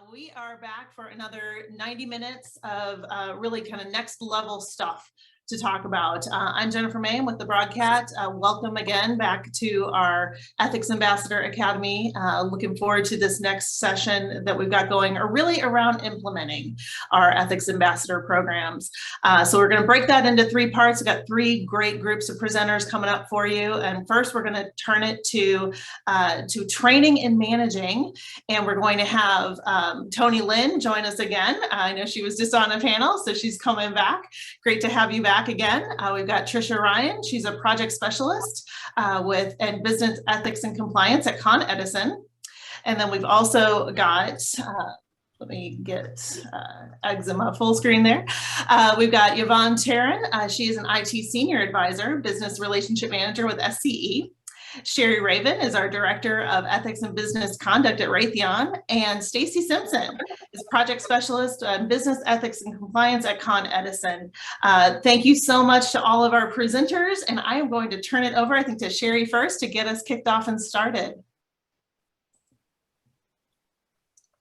We are back for another 90 minutes of really kind of next level stuff to talk about. I'm Jennifer May with the Broadcat. Welcome again back to our Ethics Ambassador Academy. Looking forward to this next session that we've got going, or really around implementing our Ethics Ambassador programs. So we're going to break that into three parts. We've got three great groups of presenters coming up for you. And first, we're going to turn it to training and managing. And we're going to have Tony Lynn join us again. I know she was just on a panel, so she's coming back. Great to have you back again. We've got Trisha Ryan. She's a project specialist in business ethics and compliance at Edison. And then we've also got, let me get eczema full screen there. We've got Yvonne Taryn. She is an IT senior advisor, business relationship manager with SCE. Cherie Raven is our Director of Ethics and Business Conduct at Raytheon, and Stacy Simpson is Project Specialist in Business Ethics and Compliance at Edison. Thank you so much to all of our presenters, and I am going to turn it over, I think, to Cherie first to get us kicked off and started.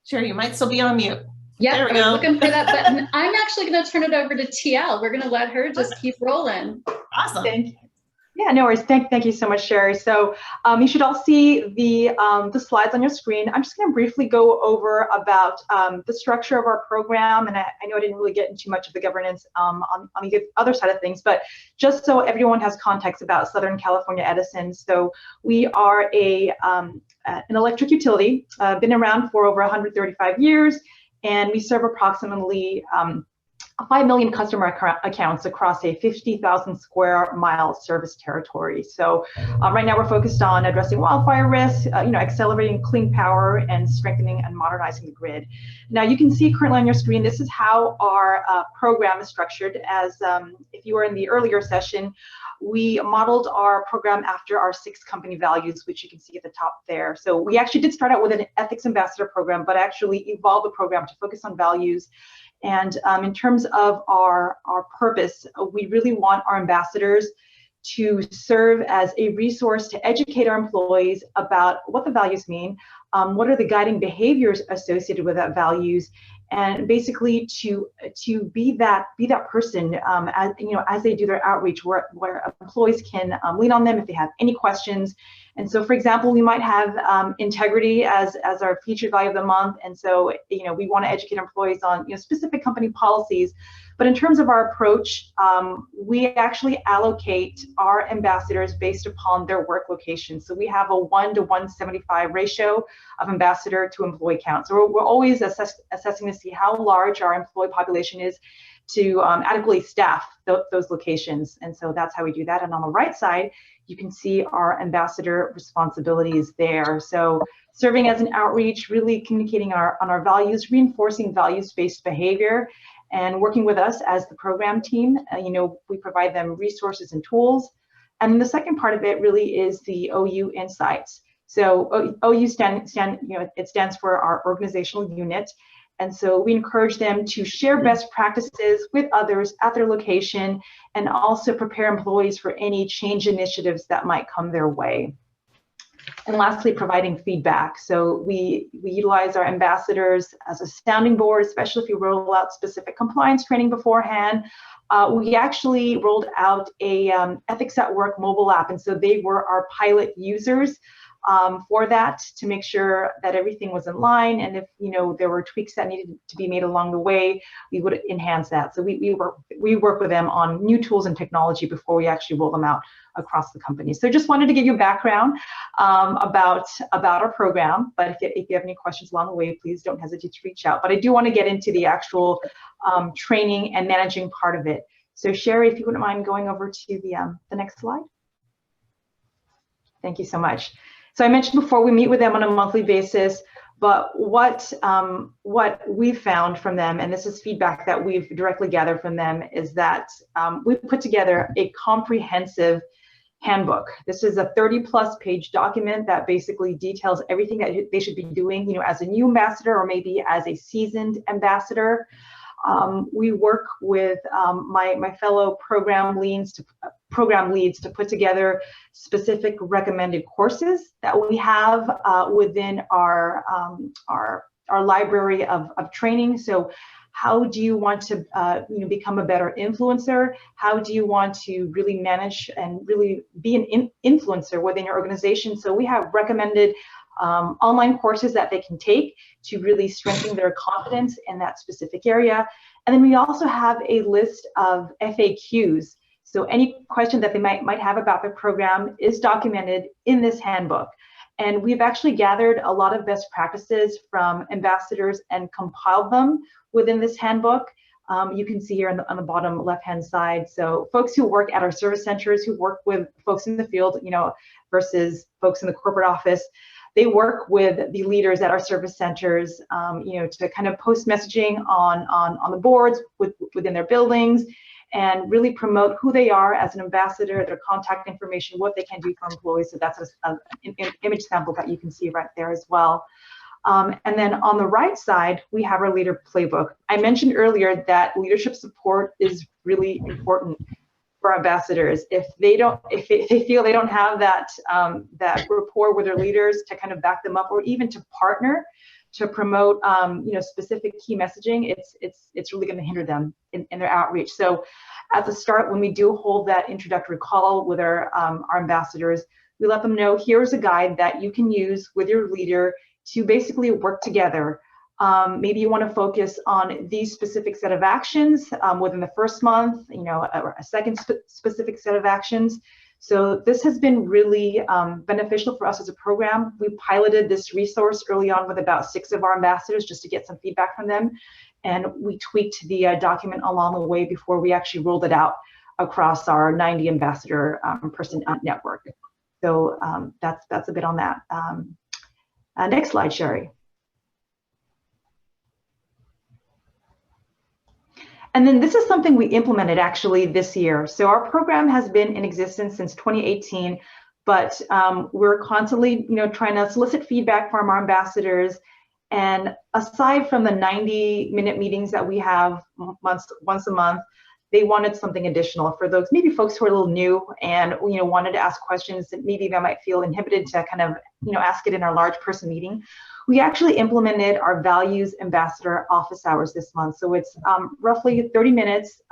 Cherie, you might still be on mute. Yeah, I was looking for that button. I'm actually going to turn it over to TL. We're going to let her just keep rolling. Awesome. Thank you. Yeah, no worries. Thank you so much, Cherie. So you should all see the slides on your screen. I'm just going to briefly go over about the structure of our program, and I know I didn't really get into much of the governance on the other side of things, but just so everyone has context about Southern California Edison. So we are an electric utility, been around for over 135 years, and we serve approximately 5 million customer accounts across a 50,000 square mile service territory. So right now we're focused on addressing wildfire risk, accelerating clean power, and strengthening and modernizing the grid. Now you can see currently on your screen, this is how our program is structured. As if you were in the earlier session, we modeled our program after our 6 company values, which you can see at the top there. So we actually did start out with an Ethics Ambassador program, but actually evolved the program to focus on values. And in terms of our purpose, we really want our ambassadors to serve as a resource to educate our employees about what the values mean, what are the guiding behaviors associated with that values, and basically to be that person as they do their outreach, where employees can lean on them if they have any questions. And so, for example, we might have integrity as our featured value of the month, and so we want to educate employees on specific company policies. But in terms of our approach, we actually allocate our ambassadors based upon their work location. So we have a 1 to 175 ratio of ambassador to employee count. So we're always assessing to see how large our employee population is to adequately staff those locations. And so that's how we do that. And on the right side, you can see our ambassador responsibilities there. So serving as an outreach, really communicating on our values, reinforcing values-based behavior, and working with us as the program team. We provide them resources and tools. And the second part of it really is the OU Insights. So OU stands for our organizational unit. And so we encourage them to share best practices with others at their location, and also prepare employees for any change initiatives that might come their way. And lastly, providing feedback. So we utilize our ambassadors as a sounding board, especially if you roll out specific compliance training beforehand. We actually rolled out a Ethics at Work mobile app, and so they were our pilot users for that, to make sure that everything was in line, and if there were tweaks that needed to be made along the way, we would enhance that. So we work with them on new tools and technology before we actually roll them out across the company. So just wanted to give you a background about our program, but if you have any questions along the way, please don't hesitate to reach out. But I do want to get into the actual training and managing part of it. So Cherie, if you wouldn't mind going over to the next slide. Thank you so much. So I mentioned before, we meet with them on a monthly basis, but what we've found from them, and this is feedback that we've directly gathered from them, is that we've put together a comprehensive handbook. This is a 30+ page document that basically details everything that they should be doing, as a new ambassador or maybe as a seasoned ambassador. We work with my fellow program leads to put together specific recommended courses that we have within our our library of training. So how do you want to become a better influencer? How do you want to really manage and really be an influencer within your organization? So we have recommended online courses that they can take to really strengthen their confidence in that specific area. And then we also have a list of FAQs. So any question that they might have about the program is documented in this handbook. And we've actually gathered a lot of best practices from ambassadors and compiled them within this handbook. You can see here on the bottom left-hand side. So folks who work at our service centers, who work with folks in the field, versus folks in the corporate office, they work with the leaders at our service centers, to kind of post messaging on the boards within their buildings, and really promote who they are as an ambassador, their contact information, what they can do for employees. So that's an image sample that you can see right there as well. And then on the right side, we have our leader playbook. I mentioned earlier that leadership support is really important for ambassadors. If they feel they don't have that rapport with their leaders to kind of back them up, or even to partner to promote specific key messaging, it's really going to hinder them in their outreach. So at the start, when we do hold that introductory call with our ambassadors, we let them know, here's a guide that you can use with your leader to basically work together. Maybe you want to focus on these specific set of actions within the first month, or a second specific set of actions. So this has been really beneficial for us as a program. We piloted this resource early on with about 6 of our ambassadors just to get some feedback from them. And we tweaked the document along the way before we actually rolled it out across our 90 ambassador person network. So that's a bit on that. Next slide, Cherie. And then this is something we implemented actually this year. So our program has been in existence since 2018, but we're constantly, trying to solicit feedback from our ambassadors. And aside from the 90-minute meetings that we have once a month, they wanted something additional for those maybe folks who are a little new and wanted to ask questions that maybe they might feel inhibited to kind of ask it in our large person meeting. We actually implemented our values ambassador office hours this month. So it's roughly 30 minutes.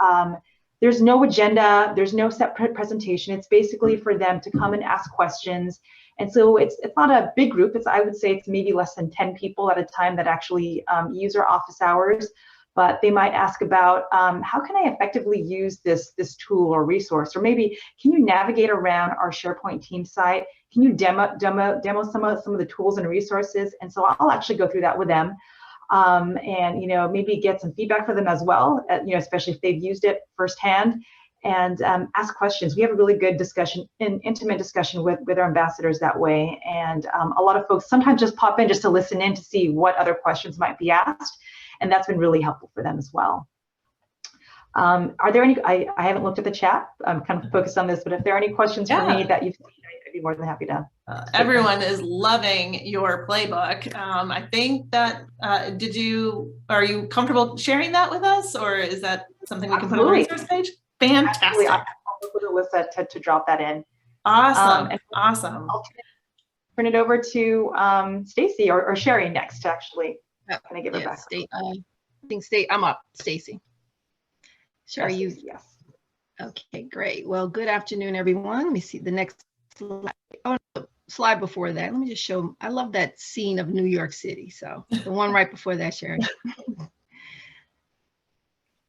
There's no agenda, there's no set presentation. It's basically for them to come and ask questions. And so it's not a big group. I would say it's maybe less than 10 people at a time that actually use our office hours. But they might ask about how can I effectively use this tool or resource, or maybe can you navigate around our SharePoint team site? Can you demo some of the tools and resources? And so I'll actually go through that with them, and maybe get some feedback for them as well, especially if they've used it firsthand, and ask questions. We have a really good discussion, an intimate discussion with our ambassadors that way. And a lot of folks sometimes just pop in just to listen in to see what other questions might be asked. And that's been really helpful for them as well. Are there any, I haven't looked at the chat, I'm kind of focused on this, but if there are any questions for me that you've seen, I'd be more than happy to. Everyone is loving your playbook. I think that, are you comfortable sharing that with us, or is that something we can put on the resource page? Fantastic. Absolutely. I'll work with Alyssa to drop that in. Awesome, awesome. I'll turn it over to Stacy or Cherie next to actually. Can I give her back? I'm up, Stacy. Sure, yes, yes. Okay, great. Well, good afternoon, everyone. Let me see the next slide. Oh, no, slide before that. Let me just show. I love that scene of New York City. So the one right before that, Sharon.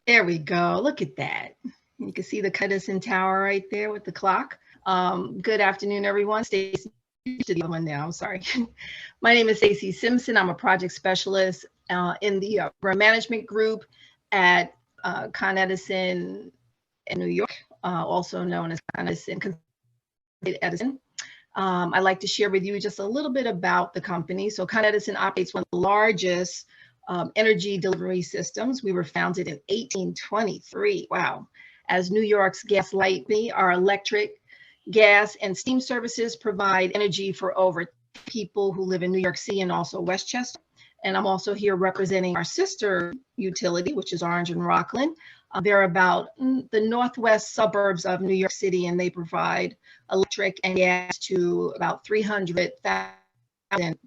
There we go. Look at that. You can see the Edison Tower right there with the clock. Good afternoon, everyone. Stacy. To the other one now, I'm sorry. My name is Stacy Simpson. I'm a project specialist in the program management group at Con Edison in New York, also known as Con Edison. I'd like to share with you just a little bit about the company. So Con Edison operates one of the largest energy delivery systems. We were founded in 1823. Wow. As New York's gas lightning, our electric, gas, and steam services provide energy for over people who live in New York City and also Westchester. And I'm also here representing our sister utility, which is Orange and Rockland. They're about the northwest suburbs of New York City, and they provide electric and gas to about 300,000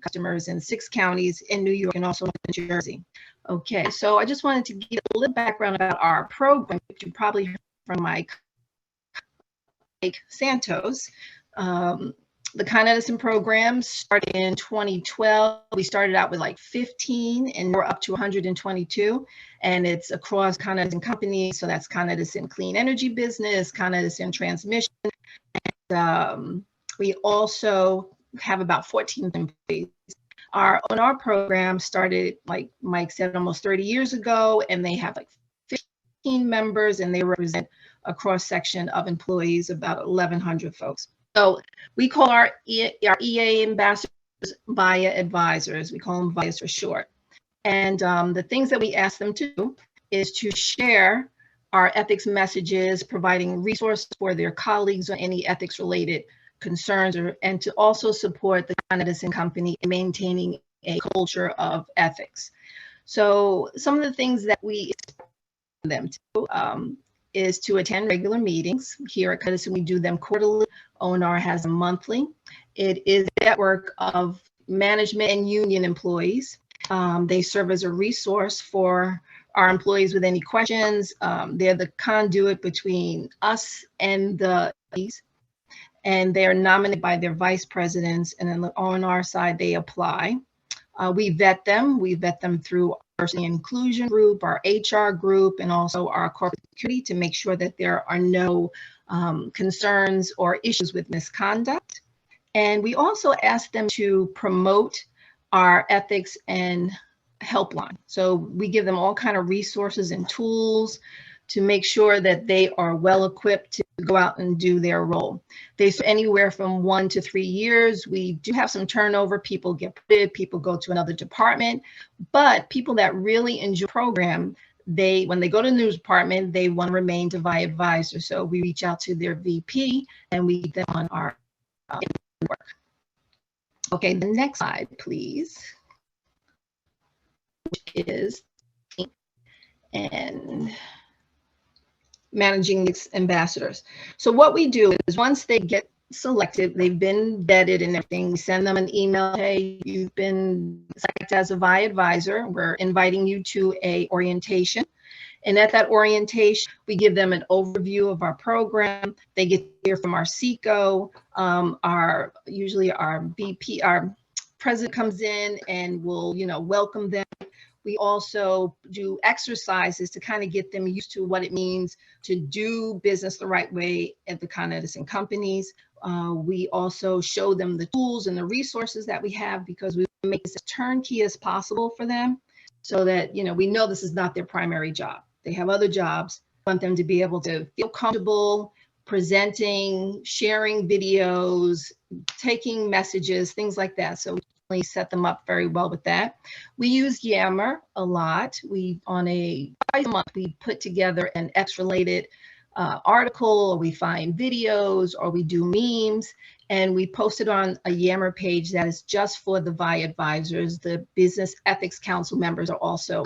customers in 6 counties in New York and also in New Jersey. Okay, so I just wanted to give a little background about our program, which you probably heard from my colleague Santos. The Con Edison program started in 2012. We started out with like 15 and we're up to 122. And it's across Con Edison companies. So that's Con Edison Clean Energy Business, Con Edison Transmission. And we also have about 14 employees. Our program started, like Mike said, almost 30 years ago, and they have like 15 members and they represent a cross section of employees, about 1,100 folks. So we call our EA ambassadors VIA advisors. We call them VIAs for short. And the things that we ask them to do is to share our ethics messages, providing resources for their colleagues on any ethics related concerns, and to also support the Con Edison company in maintaining a culture of ethics. So some of the things that we expect them to is to attend regular meetings. Here at Edison, we do them quarterly. ONR has them monthly. It is a network of management and union employees. They serve as a resource for our employees with any questions. They're the conduit between us and the employees, and they are nominated by their vice presidents. And then on our side, they apply. We vet them. We vet them through our diversity and inclusion group, our HR group, and also our corporate security to make sure that there are no concerns or issues with misconduct. And we also ask them to promote our ethics and helpline. So we give them all kind of resources and tools to make sure that they are well equipped to go out and do their role. They serve anywhere from 1 to 3 years. We do have some turnover. People get promoted, people go to another department, but people that really enjoy the program, when they go to the news department, they want to remain to VIA advisor. So we reach out to their VP and we keep them on our work. Okay, the next slide, please, which is and managing these ambassadors. So what we do is once they get selected, they've been vetted and everything, we send them an email, hey, you've been selected as a VIA advisor. We're inviting you to a orientation. And at that orientation, we give them an overview of our program. They get to hear from our CECO, usually our VP, our president comes in and will, welcome them. We also do exercises to kind of get them used to what it means to do business the right way at the Con Edison companies. We also show them the tools and the resources that we have because we make this as turnkey as possible for them so that, we know this is not their primary job. They have other jobs. We want them to be able to feel comfortable presenting, sharing videos, taking messages, things like that. So we set them up very well with that. We use Yammer a lot. Twice a month, we put together an X-related article, or we find videos, or we do memes, and we post it on a Yammer page that is just for the VIA advisors. The Business Ethics Council members are also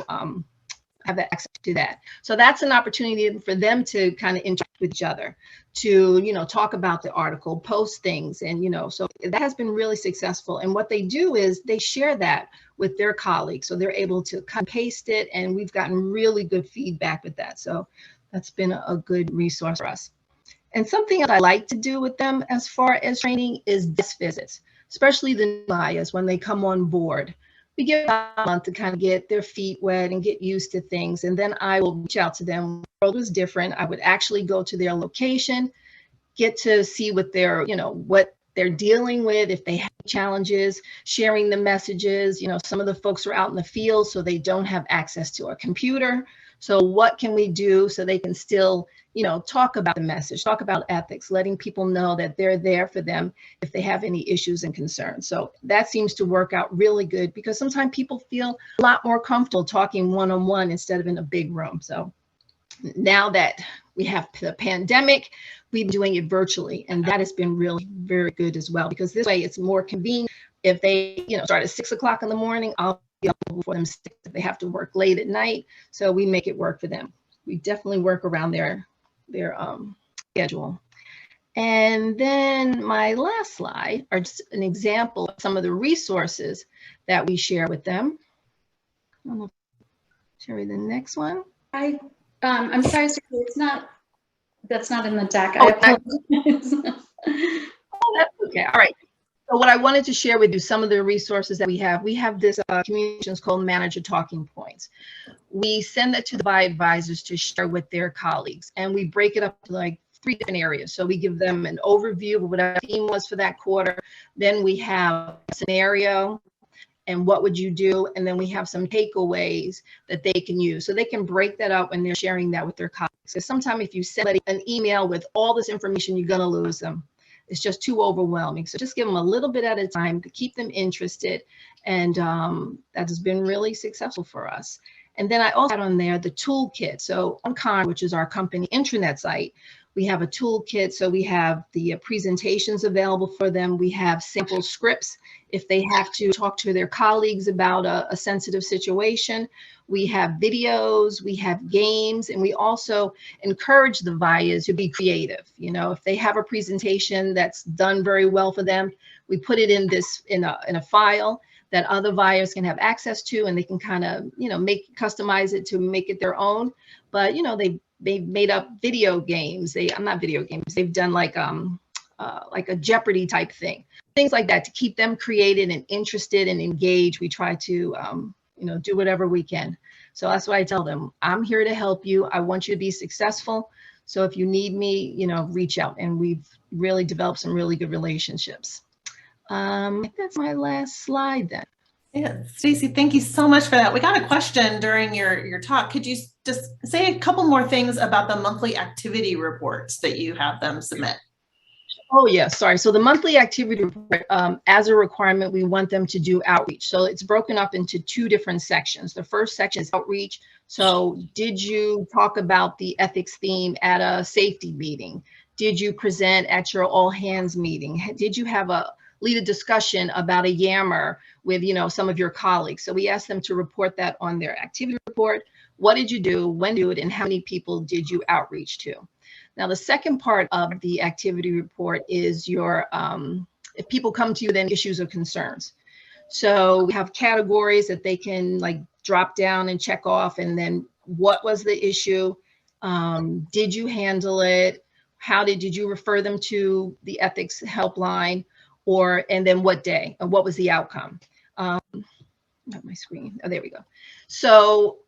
have access to that. So that's an opportunity for them to kind of interact with each other, to, talk about the article, post things. And, so that has been really successful. And what they do is they share that with their colleagues. So they're able to cut and paste it. And we've gotten really good feedback with that. So that's been a good resource for us. And something that I like to do with them as far as training is desk visits, especially the new VIAs when they come on board. We give them a month to kind of get their feet wet and get used to things. And then I will reach out to them. The world was different. I would actually go to their location, get to see what they're, what they're dealing with, if they have challenges, sharing the messages. Some of the folks are out in the field, so they don't have access to a computer. So what can we do so they can still, talk about the message, talk about ethics, letting people know that they're there for them if they have any issues and concerns. So that seems to work out really good because sometimes people feel a lot more comfortable talking one-on-one instead of in a big room. So now that we have the pandemic, we've been doing it virtually, and that has been really very good as well, because this way it's more convenient. If they, start at 6 o'clock in the morning, I'll be able for them if they have to work late at night. So we make it work for them. We definitely work around their schedule. And then my last slide are just an example of some of the resources that we share with them. Cherie, the next one. I'm sorry, it's not, that's not in the deck. Oh, I apologize. Oh, that's okay. All right. So what I wanted to share with you, some of the resources that we have. We have this communications called Manager Talking Points. We send that to the advisors to share with their colleagues, and we break it up to like 3 different areas. So we give them an overview of what our theme was for that quarter. Then we have a scenario and what would you do? And then we have some takeaways that they can use. So they can break that up when they're sharing that with their colleagues. Because sometimes if you send an email with all this information, you're going to lose them. It's just too overwhelming. So just give them a little bit at a time to keep them interested. And that has been really successful for us. And then I also had on there the toolkit. So on Con, which is our company intranet site, we have a toolkit. So we have the presentations available for them. We have sample scripts if they have to talk to their colleagues about a sensitive situation. We have videos, we have games, and we also encourage the VIAs to be creative. You know, if they have a presentation that's done very well for them, we put it in a file that other VIAs can have access to, and they can kind of, you know, customize it to make it their own. But, you know, they've made up video games. Not video games. They've done like a Jeopardy type thing, things like that to keep them creative and interested and engaged. We try to, you know, do whatever we can. So that's why I tell them, I'm here to help you. I want you to be successful. So if you need me, you know, reach out. And we've really developed some really good relationships. That's my last slide then. Yeah, Stacy, thank you so much for that. We got a question during your talk. Could you just say a couple more things about the monthly activity reports that you have them submit? Oh, yeah, sorry. So the monthly activity report, as a requirement, we want them to do outreach. So it's broken up into 2 different sections. The first section is outreach. So did you talk about the ethics theme at a safety meeting? Did you present at your all hands meeting? Did you have lead a discussion about a yammer with, you know, some of your colleagues? So we asked them to report that on their activity report. What did you do, when did you do it, and how many people did you outreach to? Now, the second part of the activity report is your, if people come to you, then issues or concerns. So we have categories that they can like drop down and check off, and then what was the issue? Did you handle it? How did you refer them to the ethics helpline? And then what day and what was the outcome? Not my screen. Oh, there we go. So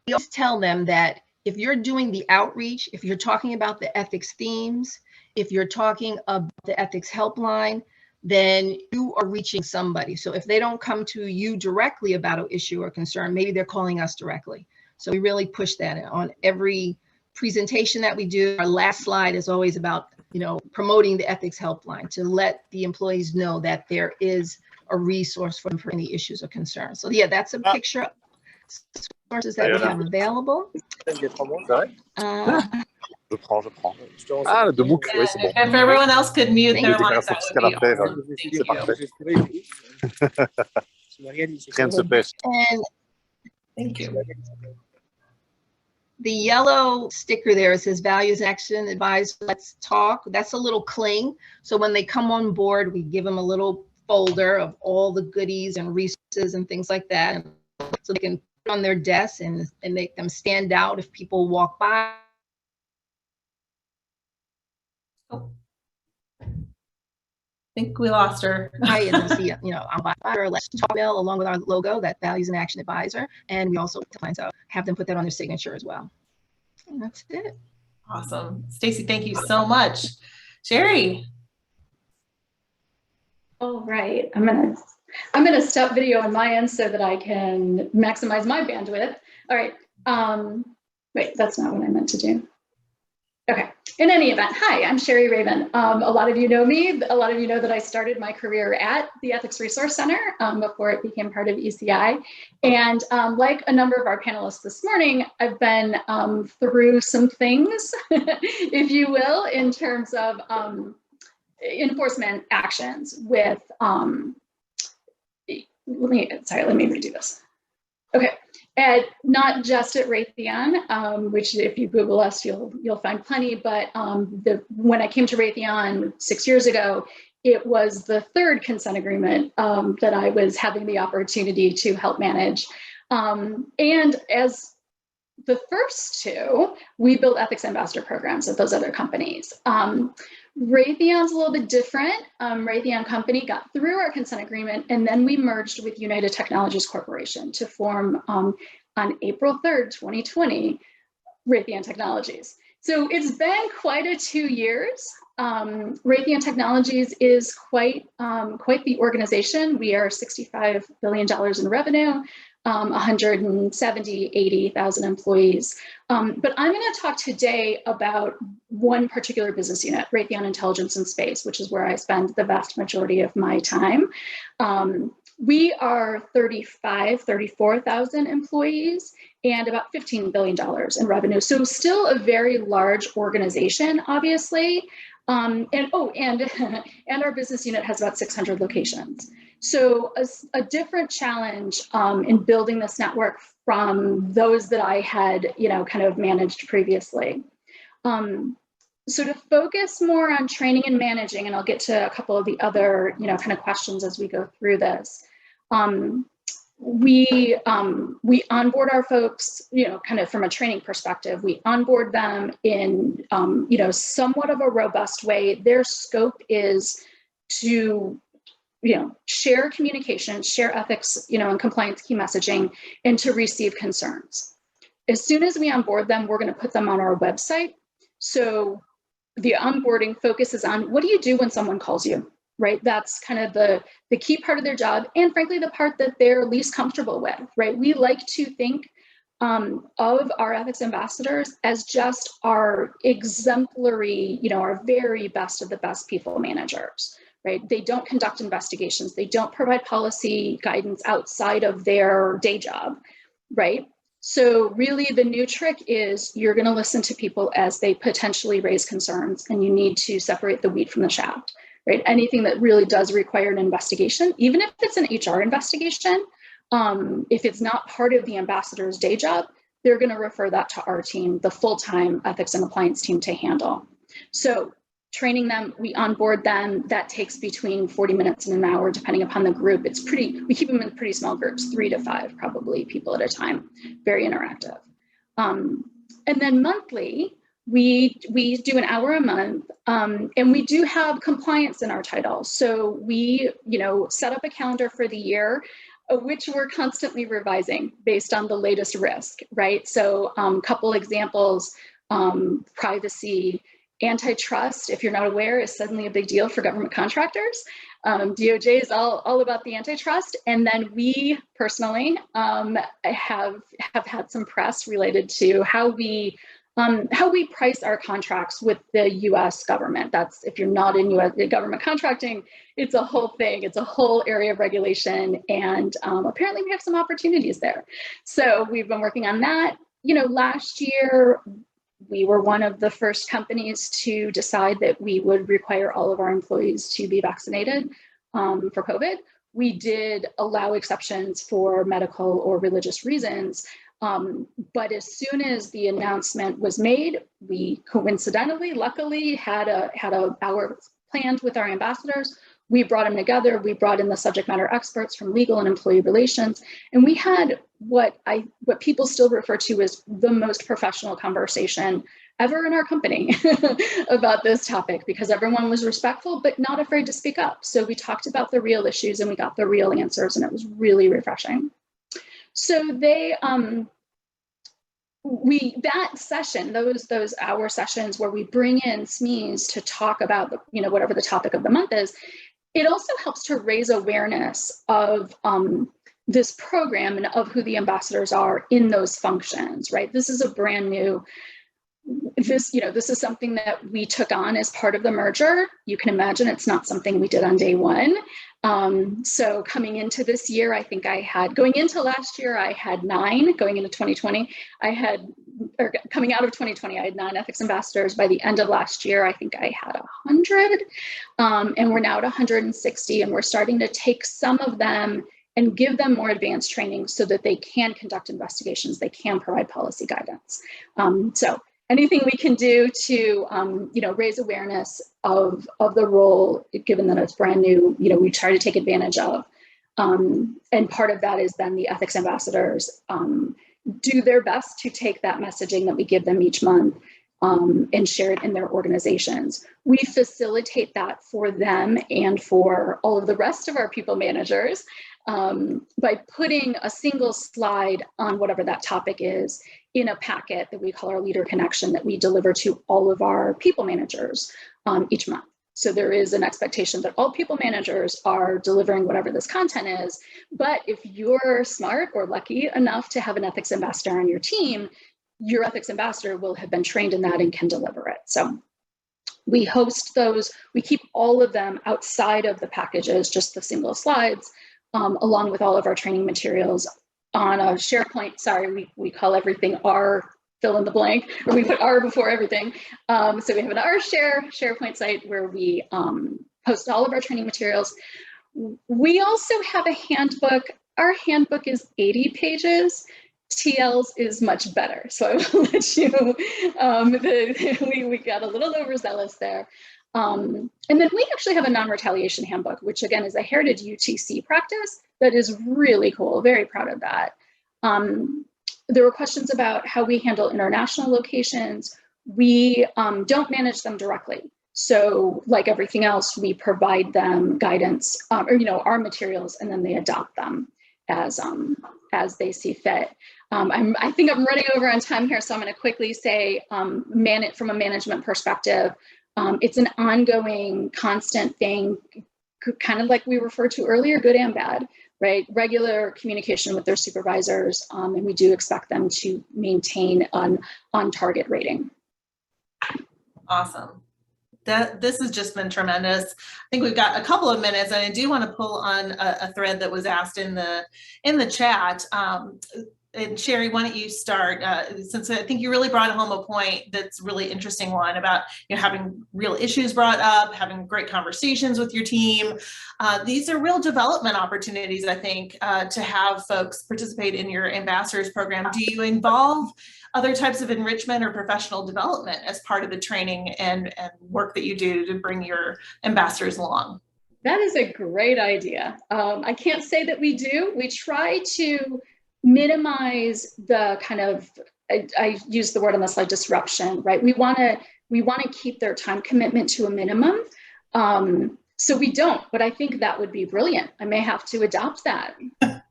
we always tell them that if you're doing the outreach, if you're talking about the ethics themes, if you're talking about the ethics helpline, then you are reaching somebody. So if they don't come to you directly about an issue or concern, maybe they're calling us directly. So we really push that on every presentation that we do. Our last slide is always about, you know, promoting the ethics helpline to let the employees know that there is a resource for them for any issues or concerns. So yeah, that's a picture of sources that we have available. Je prends. Ah, debout, oui, c'est bon. If everyone else could mute their lines, that would be faire. awesome. C'est parfait. Rien ne se pêche. And Thank you. the yellow sticker there, it says Values Action Advisor, Let's Talk. That's a little cling. So when they come on board, we give them a little folder of all the goodies and resources and things like that. So they can put on their desk and make them stand out if people walk by. Oh. I think we lost her. And then see, you know, I'm by Let's Talk Bill along with our logo, that Values and Action Advisor. And we also have them put that on their signature as well. And that's it. Awesome. Stacy, thank you so much. Cherie. All right, I'm gonna stop video on my end so that I can maximize my bandwidth. All right, wait, that's not what I meant to do. Okay, in any event, hi, I'm Cherie Raven. A lot of you know me. A lot of you know that I started my career at the Ethics Resource Center before it became part of ECI. And like a number of our panelists this morning, I've been through some things, if you will, in terms of enforcement actions with, let me redo this. Okay, Not just at Raytheon, which if you Google us, you'll find plenty. But when I came to Raytheon 6 years ago, it was the third consent agreement that I was having the opportunity to help manage. And as the first two, we built ethics ambassador programs at those other companies. Raytheon's a little bit different. Raytheon company got through our consent agreement, and then we merged with United Technologies Corporation to form on April 3rd, 2020, Raytheon Technologies. So it's been quite a 2 years. Raytheon Technologies is quite the organization. We are $65 billion in revenue, 80,000 employees. But I'm going to talk today about one particular business unit, Raytheon Intelligence and Space, which is where I spend the vast majority of my time. We are 34,000 employees and about $15 billion in revenue. So still a very large organization, obviously. And our business unit has about 600 locations. So a different challenge in building this network from those that I had, kind of managed previously. So to focus more on training and managing, and I'll get to a couple of the other, kind of questions as we go through this. We onboard our folks, kind of from a training perspective. We onboard them in, somewhat of a robust way. Their scope is to, share communication, share ethics, and compliance key messaging, and to receive concerns. As soon as we onboard them, we're going to put them on our website. So the onboarding focuses on what do you do when someone calls you, right? That's kind of the key part of their job, and frankly, the part that they're least comfortable with, right? We like to think of our ethics ambassadors as just our exemplary, our very best of the best people managers, right? They don't conduct investigations. They don't provide policy guidance outside of their day job, right? So really the new trick is you're going to listen to people as they potentially raise concerns, and you need to separate the wheat from the chaff, right? Anything that really does require an investigation, even if it's an HR investigation, if it's not part of the ambassador's day job, they're going to refer that to our team, the full-time ethics and compliance team, to handle. So training them, we onboard them. That takes between 40 minutes and an hour, depending upon the group. We keep them in pretty small groups, 3 to 5 probably people at a time, very interactive. And then monthly, we do an hour a month, and we do have compliance in our title. So we, set up a calendar for the year, which we're constantly revising based on the latest risk, right? So couple examples, privacy, antitrust, if you're not aware, is suddenly a big deal for government contractors. DOJ is all about the antitrust. And then we personally have had some press related to how we price our contracts with the US government. That's, if you're not in US government contracting, it's a whole thing. It's a whole area of regulation. And apparently we have some opportunities there. So we've been working on that. Last year, we were one of the first companies to decide that we would require all of our employees to be vaccinated for COVID. We did allow exceptions for medical or religious reasons. But as soon as the announcement was made, we coincidentally, luckily, had a hour planned with our ambassadors. We brought them together. We brought in the subject matter experts from legal and employee relations, and we had what people still refer to as the most professional conversation ever in our company about this topic, because everyone was respectful but not afraid to speak up. So we talked about the real issues and we got the real answers, and it was really refreshing. So that session, those hour sessions where we bring in SMEs to talk about whatever the topic of the month is, it also helps to raise awareness of this program and of who the ambassadors are in those functions, right? This is a brand new, this is something that we took on as part of the merger. You can imagine it's not something we did on day one. So coming into this year, going into last year, I had 9. Going into 2020, coming out of 2020, I had 9 ethics ambassadors. By the end of last year, I think I had 100, and we're now at 160, and we're starting to take some of them and give them more advanced training so that they can conduct investigations, they can provide policy guidance. So anything we can do to raise awareness of the role, given that it's brand new, we try to take advantage of. And part of that is then the ethics ambassadors do their best to take that messaging that we give them each month and share it in their organizations. We facilitate that for them and for all of the rest of our people managers by putting a single slide on whatever that topic is in a packet that we call our leader connection that we deliver to all of our people managers each month. So there is an expectation that all people managers are delivering whatever this content is. But if you're smart or lucky enough to have an ethics ambassador on your team, your ethics ambassador will have been trained in that and can deliver it. So we host those, we keep all of them outside of the packages, just the single slides, along with all of our training materials on a SharePoint. Sorry, we call everything R, fill in the blank, or we put R before everything. So we have an R SharePoint site where we post all of our training materials. We also have a handbook. Our handbook is 80 pages. TL's is much better. So I will let you, we got a little overzealous there. And then we actually have a non-retaliation handbook, which again is a heritage UTC practice that is really cool. Very proud of that. There were questions about how we handle international locations. We don't manage them directly. So like everything else, we provide them guidance or our materials, and then they adopt them as they see fit. I think I'm running over on time here, so I'm going to quickly say from a management perspective, it's an ongoing, constant thing, kind of like we referred to earlier, good and bad, right? Regular communication with their supervisors, and we do expect them to maintain an on-target rating. Awesome. This has just been tremendous. I think we've got a couple of minutes, and I do want to pull on a thread that was asked in the chat. And Cherie, why don't you start? Since I think you really brought home a point that's really interesting one about having real issues brought up, having great conversations with your team. These are real development opportunities, I think, to have folks participate in your ambassadors program. Do you involve other types of enrichment or professional development as part of the training and work that you do to bring your ambassadors along? That is a great idea. I can't say that we do. We try to minimize the kind of, I use the word on the slide, disruption, right? We want to keep their time commitment to a minimum. So we don't, but I think that would be brilliant. I may have to adopt that. I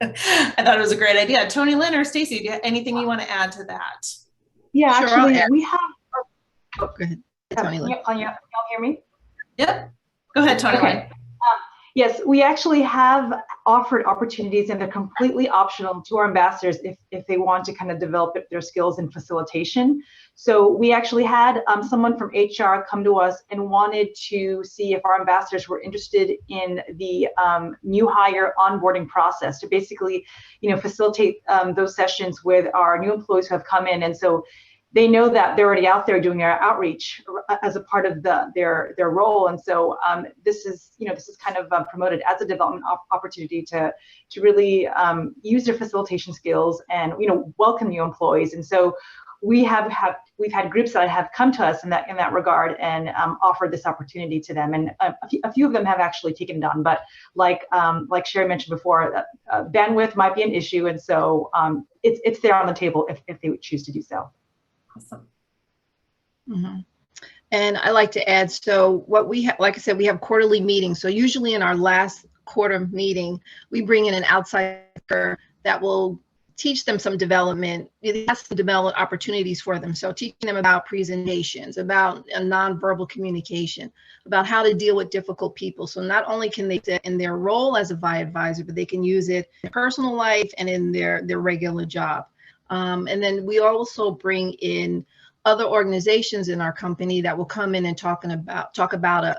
thought it was a great idea. Tony, Lynn, or Stacy, do you have anything you want to add to that? Yeah, Sure, actually, we have. Oh, go ahead. Tony, Lynn. Y'all hear me? Yep. Go ahead, Tony. Okay. Yes, we actually have offered opportunities, and they're completely optional to our ambassadors if they want to kind of develop their skills in facilitation. So we actually had someone from HR come to us and wanted to see if our ambassadors were interested in the new hire onboarding process to basically, facilitate those sessions with our new employees who have come in. And so they know that they're already out there doing their outreach as a part of their role, and so this is kind of promoted as a development opportunity to really use their facilitation skills and welcome new employees. And so we've had groups that have come to us in that regard and offered this opportunity to them, and a few of them have actually taken it on. But like Cherie mentioned before, bandwidth might be an issue, and so it's there on the table if they would choose to do so. Awesome. Mm-hmm. And I like to add, so what we have, like I said, we have quarterly meetings. So usually in our last quarter meeting, we bring in an outsider that will teach them some development. It has to develop opportunities for them. So teaching them about presentations, about nonverbal communication, about how to deal with difficult people. So not only can they sit in their role as a VI advisor, but they can use it in their personal life and in their regular job. And then we also bring in other organizations in our company that will come in and talk about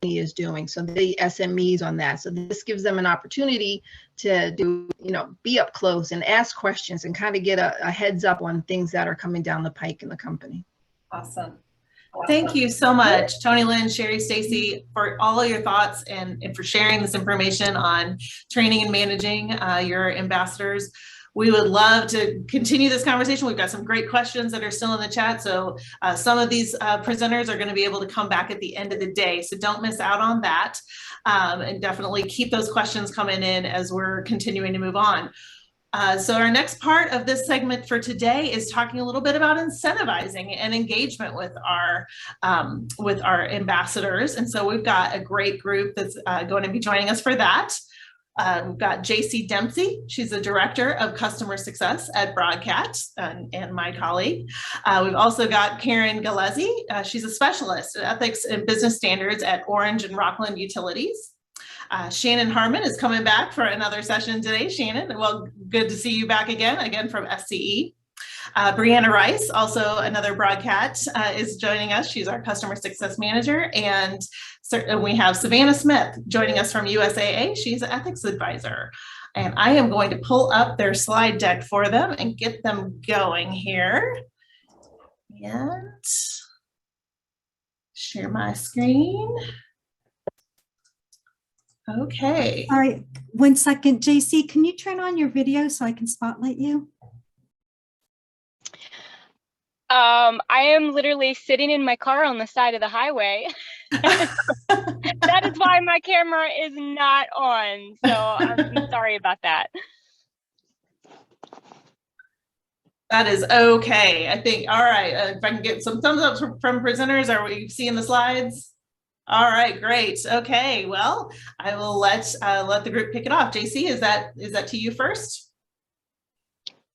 he is doing. So the SMEs on that. So this gives them an opportunity to be up close and ask questions and kind of get a heads up on things that are coming down the pike in the company. Awesome. Thank you so much, Tony Lynn, Cherie, Stacy, for all of your thoughts and for sharing this information on training and managing your ambassadors. We would love to continue this conversation. We've got some great questions that are still in the chat. So some of these presenters are going to be able to come back at the end of the day. So don't miss out on that. And definitely keep those questions coming in as we're continuing to move on. So our next part of this segment for today is talking a little bit about incentivizing and engagement with our ambassadors. And so we've got a great group that's going to be joining us for that. We've got Jaycee Dempsey. She's the Director of Customer Success at Broadcat and my colleague. We've also got Karen Galeazzi. She's a specialist in ethics and business standards at Orange and Rockland Utilities. Shanon Harmon is coming back for another session today. Shanon, well, good to see you back again from SCE. Brianna Rice, also another Broadcat, is joining us. She's our Customer Success Manager. And we have Savannah Smith joining us from USAA. She's an Ethics Advisor. And I am going to pull up their slide deck for them and get them going here. And share my screen. Okay. All right, 1 second. Jaycee, can you turn on your video so I can spotlight you? I am literally sitting in my car on the side of the highway. That is why my camera is not on. So I'm sorry about that. That is okay. I think, all right, if I can get some thumbs up from presenters, are we seeing the slides? All right, great. Okay, well, I will let the group pick it off. Jaycee, is that to you first?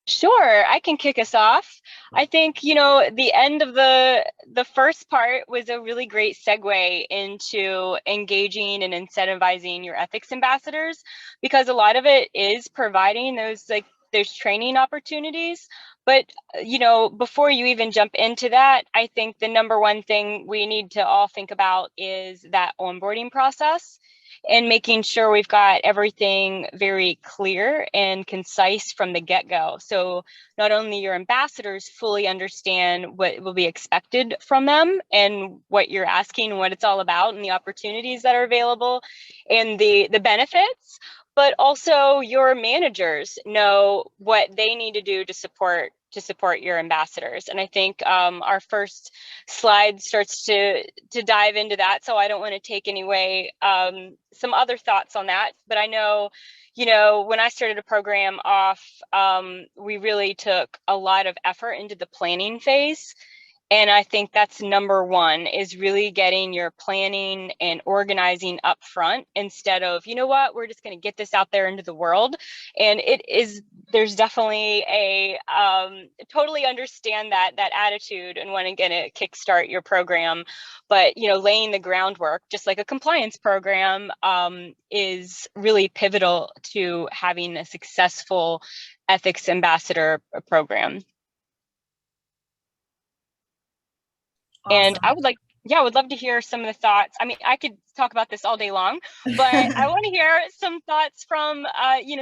Sure, I can kick us off. I think, the end of the first part was a really great segue into engaging and incentivizing your ethics ambassadors, because a lot of it is providing those training opportunities. But, before you even jump into that, I think the number one thing we need to all think about is that onboarding process and making sure we've got everything very clear and concise from the get-go. So not only your ambassadors fully understand what will be expected from them and what you're asking and what it's all about and the opportunities that are available and the benefits, but also your managers know what they need to do to support your ambassadors. And I think our first slide starts to dive into that. So I don't want to take away some other thoughts on that. But I know, when I started a program off, we really took a lot of effort into the planning phase. And I think that's number one, is really getting your planning and organizing up front instead of, we're just going to get this out there into the world. And there's definitely totally understand that attitude and when going to kickstart your program. But, laying the groundwork, just like a compliance program, is really pivotal to having a successful ethics ambassador program. Awesome. And I would love to hear some of the thoughts. I mean, I could talk about this all day long, but I want to hear some thoughts from,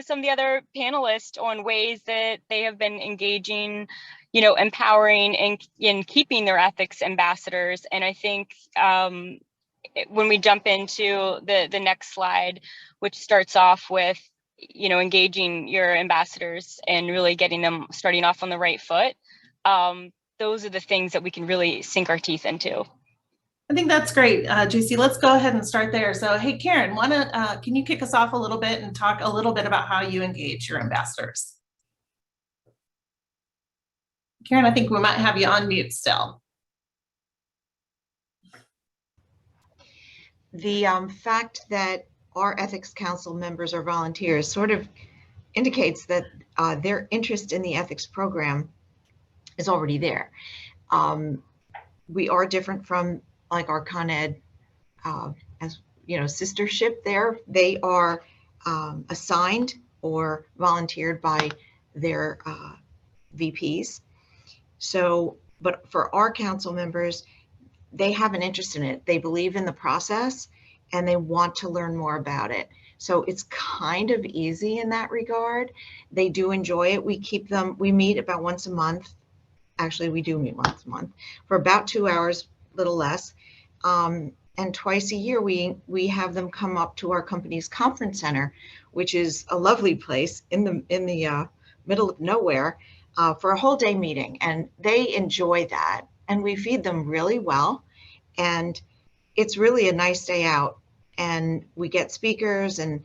some of the other panelists on ways that they have been engaging, empowering and in keeping their ethics ambassadors. And I think when we jump into the next slide, which starts off with, engaging your ambassadors and really getting them starting off on the right foot, those are the things that we can really sink our teeth into. I think that's great, Jaycee. Let's go ahead and start there. So, hey, Karen, can you kick us off a little bit and talk a little bit about how you engage your ambassadors? Karen, I think we might have you on mute still. The fact that our Ethics Council members are volunteers sort of indicates that their interest in the ethics program is already there. We are different from like our Con Ed, as sistership there. They are assigned or volunteered by their VPs. So, but for our council members, they have an interest in it. They believe in the process and they want to learn more about it. So it's kind of easy in that regard. They do enjoy it. We meet about once a month. Actually, we do meet once a month for about 2 hours little less. And twice a year, we have them come up to our company's conference center, which is a lovely place in the middle of nowhere, for a whole day meeting. And they enjoy that. And we feed them really well. And it's really a nice day out. And we get speakers, and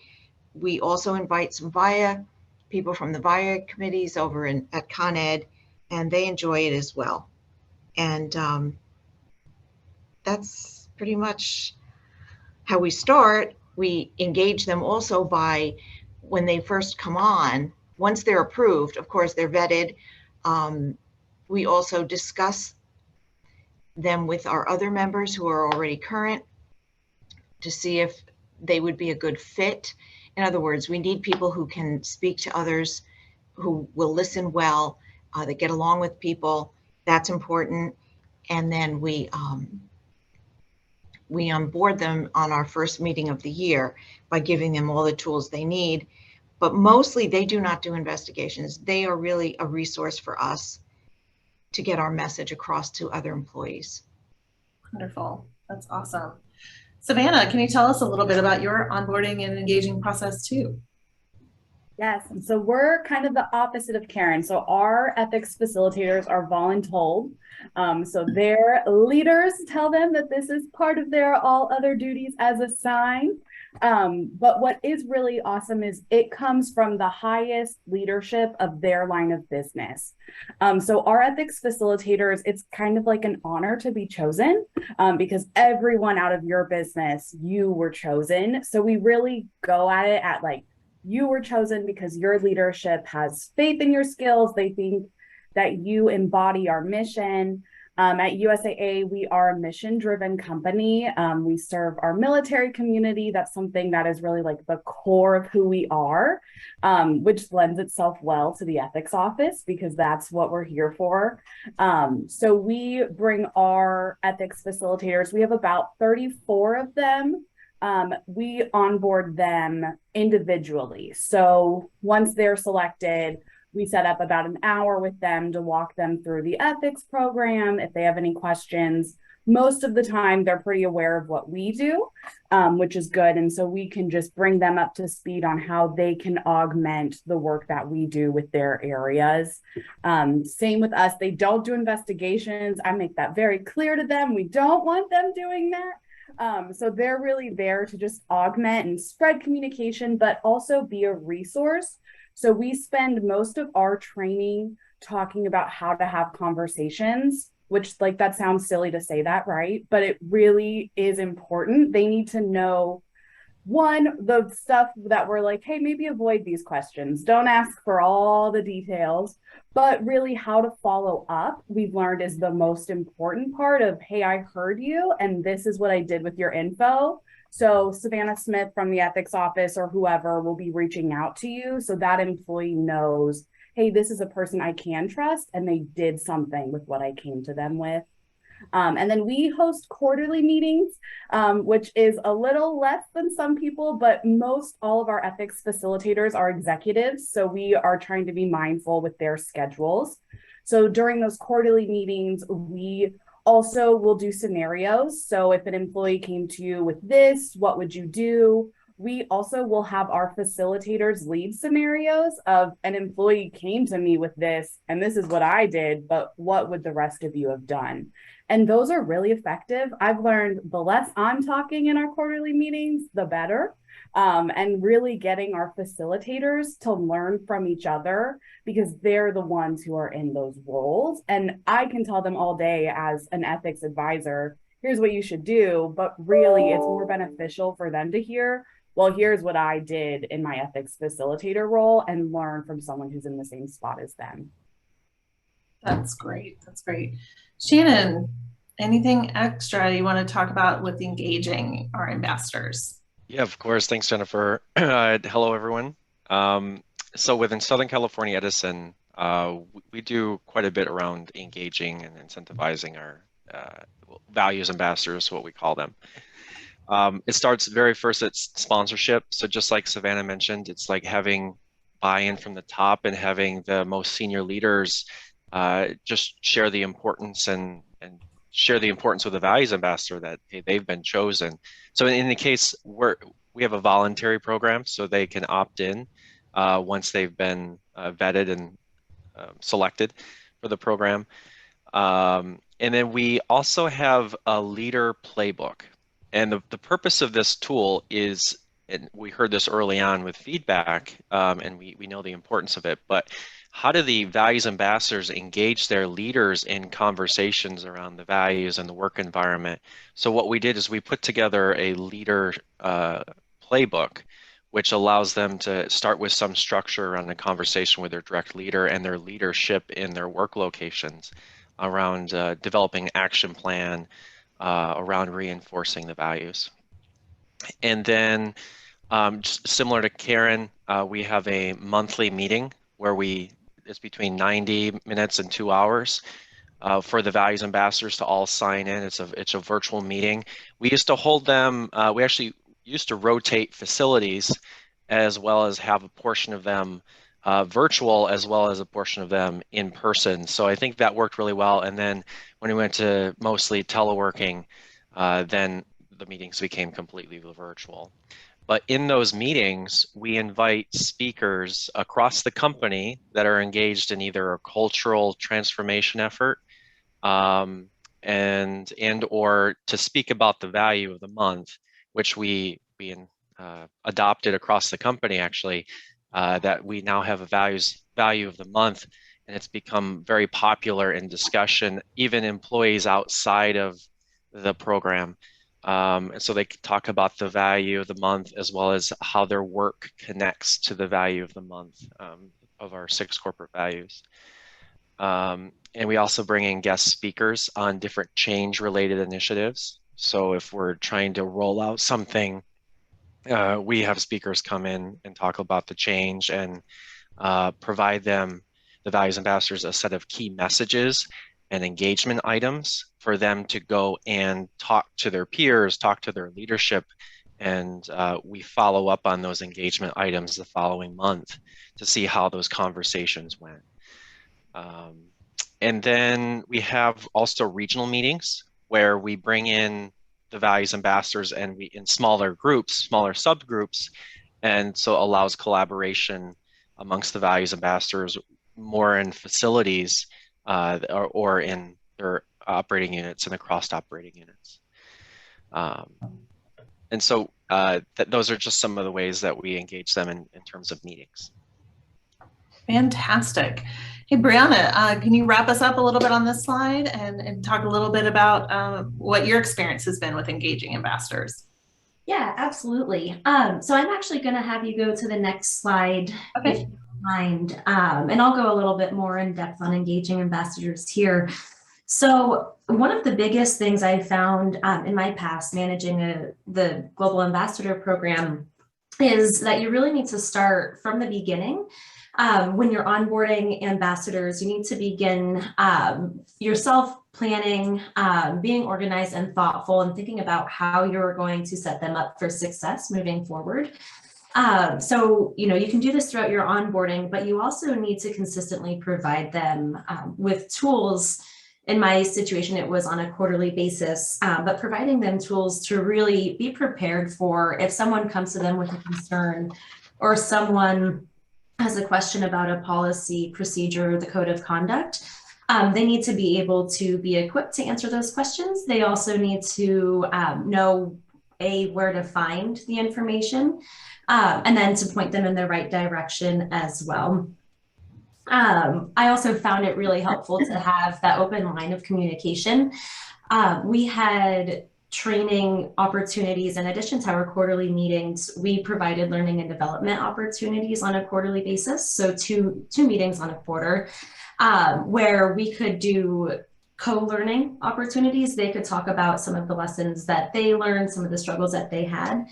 we also invite some people from the VIA committees over at Con Ed, and they enjoy it as well. And that's pretty much how we start. We engage them also by, when they first come on, once they're approved, of course, they're vetted. We also discuss them with our other members who are already current to see if they would be a good fit. In other words, we need people who can speak to others, who will listen well, that get along with people. That's important. And then we onboard them on our first meeting of the year by giving them all the tools they need. But mostly they do not do investigations. They are really a resource for us to get our message across to other employees. Wonderful. That's awesome. Savannah, can you tell us a little bit about your onboarding and engaging process too? Yes, and so we're kind of the opposite of Karen. So our ethics facilitators are voluntold. So their leaders tell them that this is part of their all other duties as assigned. But what is really awesome is it comes from the highest leadership of their line of business. So our ethics facilitators, it's kind of like an honor to be chosen, because everyone out of your business, you were chosen. So we really go at it at like, you were chosen because your leadership has faith in your skills. They think that you embody our mission. At USAA, we are a mission-driven company. We serve our military community. That's something that is really like the core of who we are, which lends itself well to the ethics office because that's what we're here for. So we bring our ethics facilitators. We have about 34 of them. We onboard them individually. So once they're selected, we set up about an hour with them to walk them through the ethics program. If they have any questions, most of the time they're pretty aware of what we do, which is good. And so we can just bring them up to speed on how they can augment the work that we do with their areas. Same with us. They don't do investigations. I make that very clear to them. We don't want them doing that. So they're really there to just augment and spread communication, but also be a resource. So we spend most of our training talking about how to have conversations, which like that sounds silly to say that, right? But it really is important. They need to know, one, the stuff that we're like, hey, maybe avoid these questions. Don't ask for all the details, but really how to follow up, we've learned is the most important part of, hey, I heard you, and this is what I did with your info. So Savannah Smith from the ethics office or whoever will be reaching out to you so that employee knows, hey, this is a person I can trust and they did something with what I came to them with. And then we host quarterly meetings, which is a little less than some people, but most all of our ethics facilitators are executives. So we are trying to be mindful with their schedules. So during those quarterly meetings, we also will do scenarios. So if an employee came to you with this, what would you do? We also will have our facilitators lead scenarios of an employee came to me with this, and this is what I did, but what would the rest of you have done? And those are really effective. I've learned the less I'm talking in our quarterly meetings, the better. And really getting our facilitators to learn from each other because they're the ones who are in those roles. And I can tell them all day as an ethics advisor, here's what you should do, but really it's more beneficial for them to hear, well, here's what I did in my ethics facilitator role and learn from someone who's in the same spot as them. That's great. That's great. Shanon, anything extra you want to talk about with engaging our ambassadors? Yeah, of course. Thanks, Jennifer. Hello, everyone. So within Southern California Edison, we do quite a bit around engaging and incentivizing our values ambassadors, what we call them. It starts very first at sponsorship. So just like Savannah mentioned, it's like having buy-in from the top and having the most senior leaders just share the importance and share the importance with the values ambassador that hey, they've been chosen. So in the case we have a voluntary program, so they can opt in once they've been vetted and selected for the program. And then we also have a leader playbook. And the purpose of this tool is, and we heard this early on with feedback, and we know the importance of it, but how do the values ambassadors engage their leaders in conversations around the values and the work environment? So what we did is we put together a leader playbook, which allows them to start with some structure around a conversation with their direct leader and their leadership in their work locations around developing an action plan, around reinforcing the values. And then just similar to Karen, we have a monthly meeting where it's between 90 minutes and 2 hours for the values ambassadors to all sign in. It's a virtual meeting. We used to hold them, we actually used to rotate facilities as well as have a portion of them virtual as well as a portion of them in person. So I think that worked really well. And then when we went to mostly teleworking, then the meetings became completely virtual. But in those meetings, we invite speakers across the company that are engaged in either a cultural transformation effort and or to speak about the value of the month, which we adopted across the company actually, that we now have a value of the month, and it's become very popular in discussion, even employees outside of the program. And so they can talk about the value of the month as well as how their work connects to the value of the month of our 6 corporate values. And we also bring in guest speakers on different change related initiatives. So if we're trying to roll out something, we have speakers come in and talk about the change and provide them, the values ambassadors, a set of key messages and engagement items for them to go and talk to their peers, talk to their leadership, and we follow up on those engagement items the following month to see how those conversations went. And then we have also regional meetings where we bring in the values ambassadors and we in smaller groups, smaller subgroups, and so allows collaboration amongst the values ambassadors more in facilities or in their operating units and across operating units. And so those are just some of the ways that we engage them in terms of meetings. Fantastic. Hey, Brianna, can you wrap us up a little bit on this slide and talk a little bit about what your experience has been with engaging ambassadors? Yeah, absolutely. So I'm actually going to have you go to the next slide, okay, if you don't mind, and I'll go a little bit more in depth on engaging ambassadors here. So one of the biggest things I found in my past managing the Global Ambassador Program is that you really need to start from the beginning. When you're onboarding ambassadors, you need to begin yourself planning, being organized and thoughtful, and thinking about how you're going to set them up for success moving forward. So, you can do this throughout your onboarding, but you also need to consistently provide them with tools. In my situation, it was on a quarterly basis, but providing them tools to really be prepared for if someone comes to them with a concern or someone has a question about a policy, procedure, the code of conduct. They need to be able to be equipped to answer those questions. They also need to know where to find the information, and then to point them in the right direction as well. I also found it really helpful to have that open line of communication. We had training opportunities in addition to our quarterly meetings. We provided learning and development opportunities on a quarterly basis. So two meetings on a quarter where we could do co-learning opportunities. They could talk about some of the lessons that they learned, some of the struggles that they had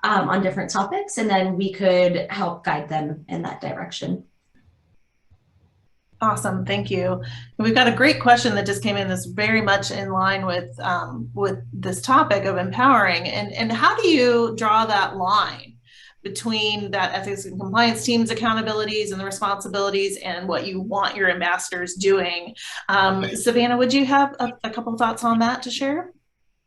on different topics, and then we could help guide them in that direction. Awesome, thank you. We've got a great question that just came in that's very much in line with this topic of empowering. And how do you draw that line between that ethics and compliance team's accountabilities and the responsibilities and what you want your ambassadors doing. Savannah, would you have a couple thoughts on that to share?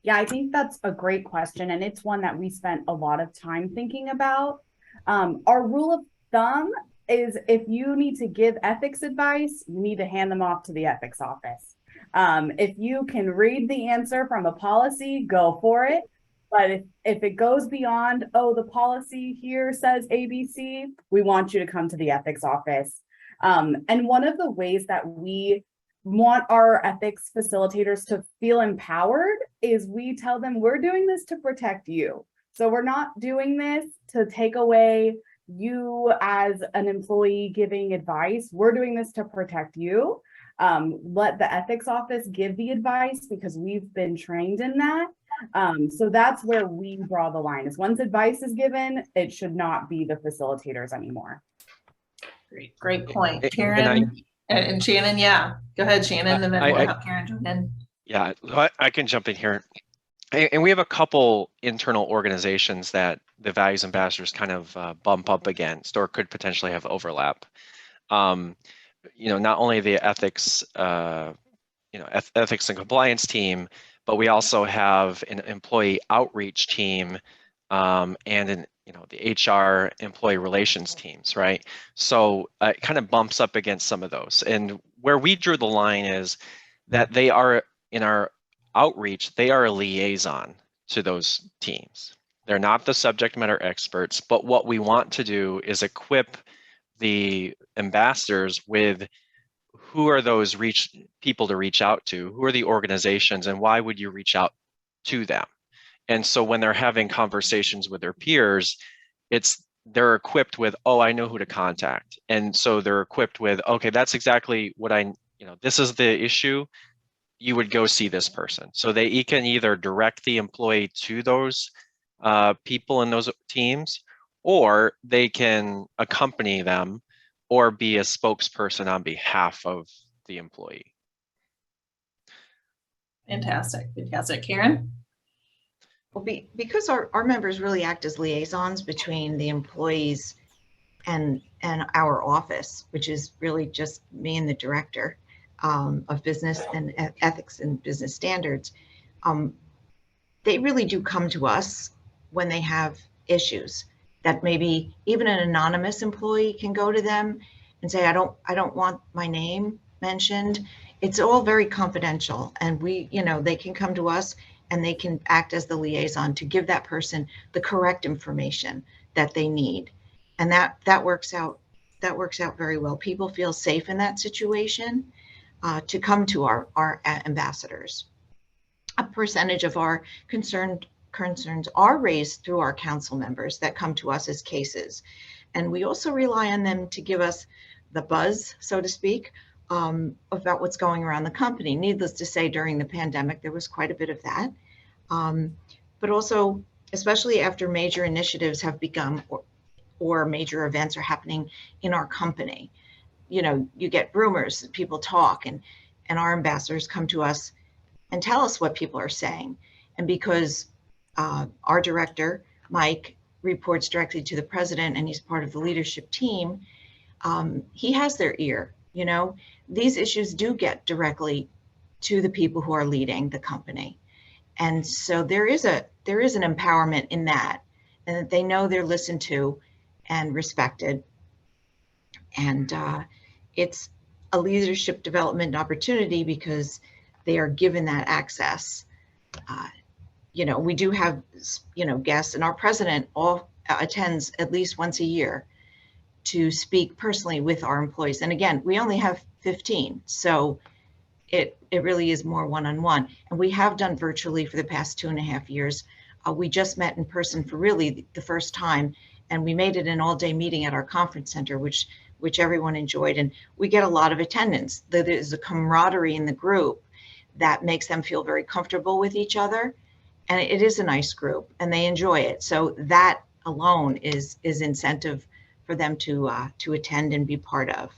Yeah, I think that's a great question. And it's one that we spent a lot of time thinking about. Our rule of thumb is if you need to give ethics advice, you need to hand them off to the ethics office. If you can read the answer from a policy, go for it. But if it goes beyond, oh, the policy here says ABC, we want you to come to the ethics office. And one of the ways that we want our ethics facilitators to feel empowered is we tell them we're doing this to protect you. So we're not doing this to take away you as an employee giving advice. We're doing this to protect you. Let the ethics office give the advice because we've been trained in that. So that's where we draw the line is once advice is given, it should not be the facilitators anymore. Great point. Karen and Shannon, yeah. Go ahead, Shannon, and then we'll have Karen jump in. Yeah, I can jump in here. And we have a couple internal organizations that the values ambassadors kind of bump up against or could potentially have overlap. Not only the ethics, ethics and compliance team, but we also have an employee outreach team and the HR employee relations teams, right? So it kind of bumps up against some of those. And where we drew the line is that they are, in our outreach, they are a liaison to those teams. They're not the subject matter experts, but what we want to do is equip the ambassadors with who are those people to reach out to, who are the organizations, and why would you reach out to them? And so when they're having conversations with their peers, they're equipped with, oh, I know who to contact. And so they're equipped with, okay, that's exactly what this is the issue. You would go see this person. So they can either direct the employee to those people in those teams, or they can accompany them or be a spokesperson on behalf of the employee. Fantastic. Karen? Well, because our members really act as liaisons between the employees and our office, which is really just me and the director of business and ethics and business standards, they really do come to us when they have issues that maybe even an anonymous employee can go to them and say, I don't want my name mentioned. It's all very confidential, and they can come to us and they can act as the liaison to give that person the correct information that they need. And that works out very well. People feel safe in that situation to come to our ambassadors. A percentage of our concerns are raised through our council members that come to us as cases. And we also rely on them to give us the buzz, so to speak, about what's going around the company. Needless to say, during the pandemic, there was quite a bit of that. But also, especially after major initiatives have begun or major events are happening in our company, you get rumors, people talk, and our ambassadors come to us and tell us what people are saying. And because our director, Mike, reports directly to the president and he's part of the leadership team, he has their ear. These issues do get directly to the people who are leading the company. And so there is an empowerment in that, and that they know they're listened to and respected. And it's a leadership development opportunity because they are given that access. We do have, guests, and our president attends at least once a year to speak personally with our employees. And again, we only have 15, so it really is more one-on-one. And we have done virtually for the past 2.5 years. We just met in person for really the first time, and we made it an all-day meeting at our conference center, which everyone enjoyed. And we get a lot of attendance. There's a camaraderie in the group that makes them feel very comfortable with each other. And it is a nice group, and they enjoy it. So that alone is incentive for them to attend and be part of.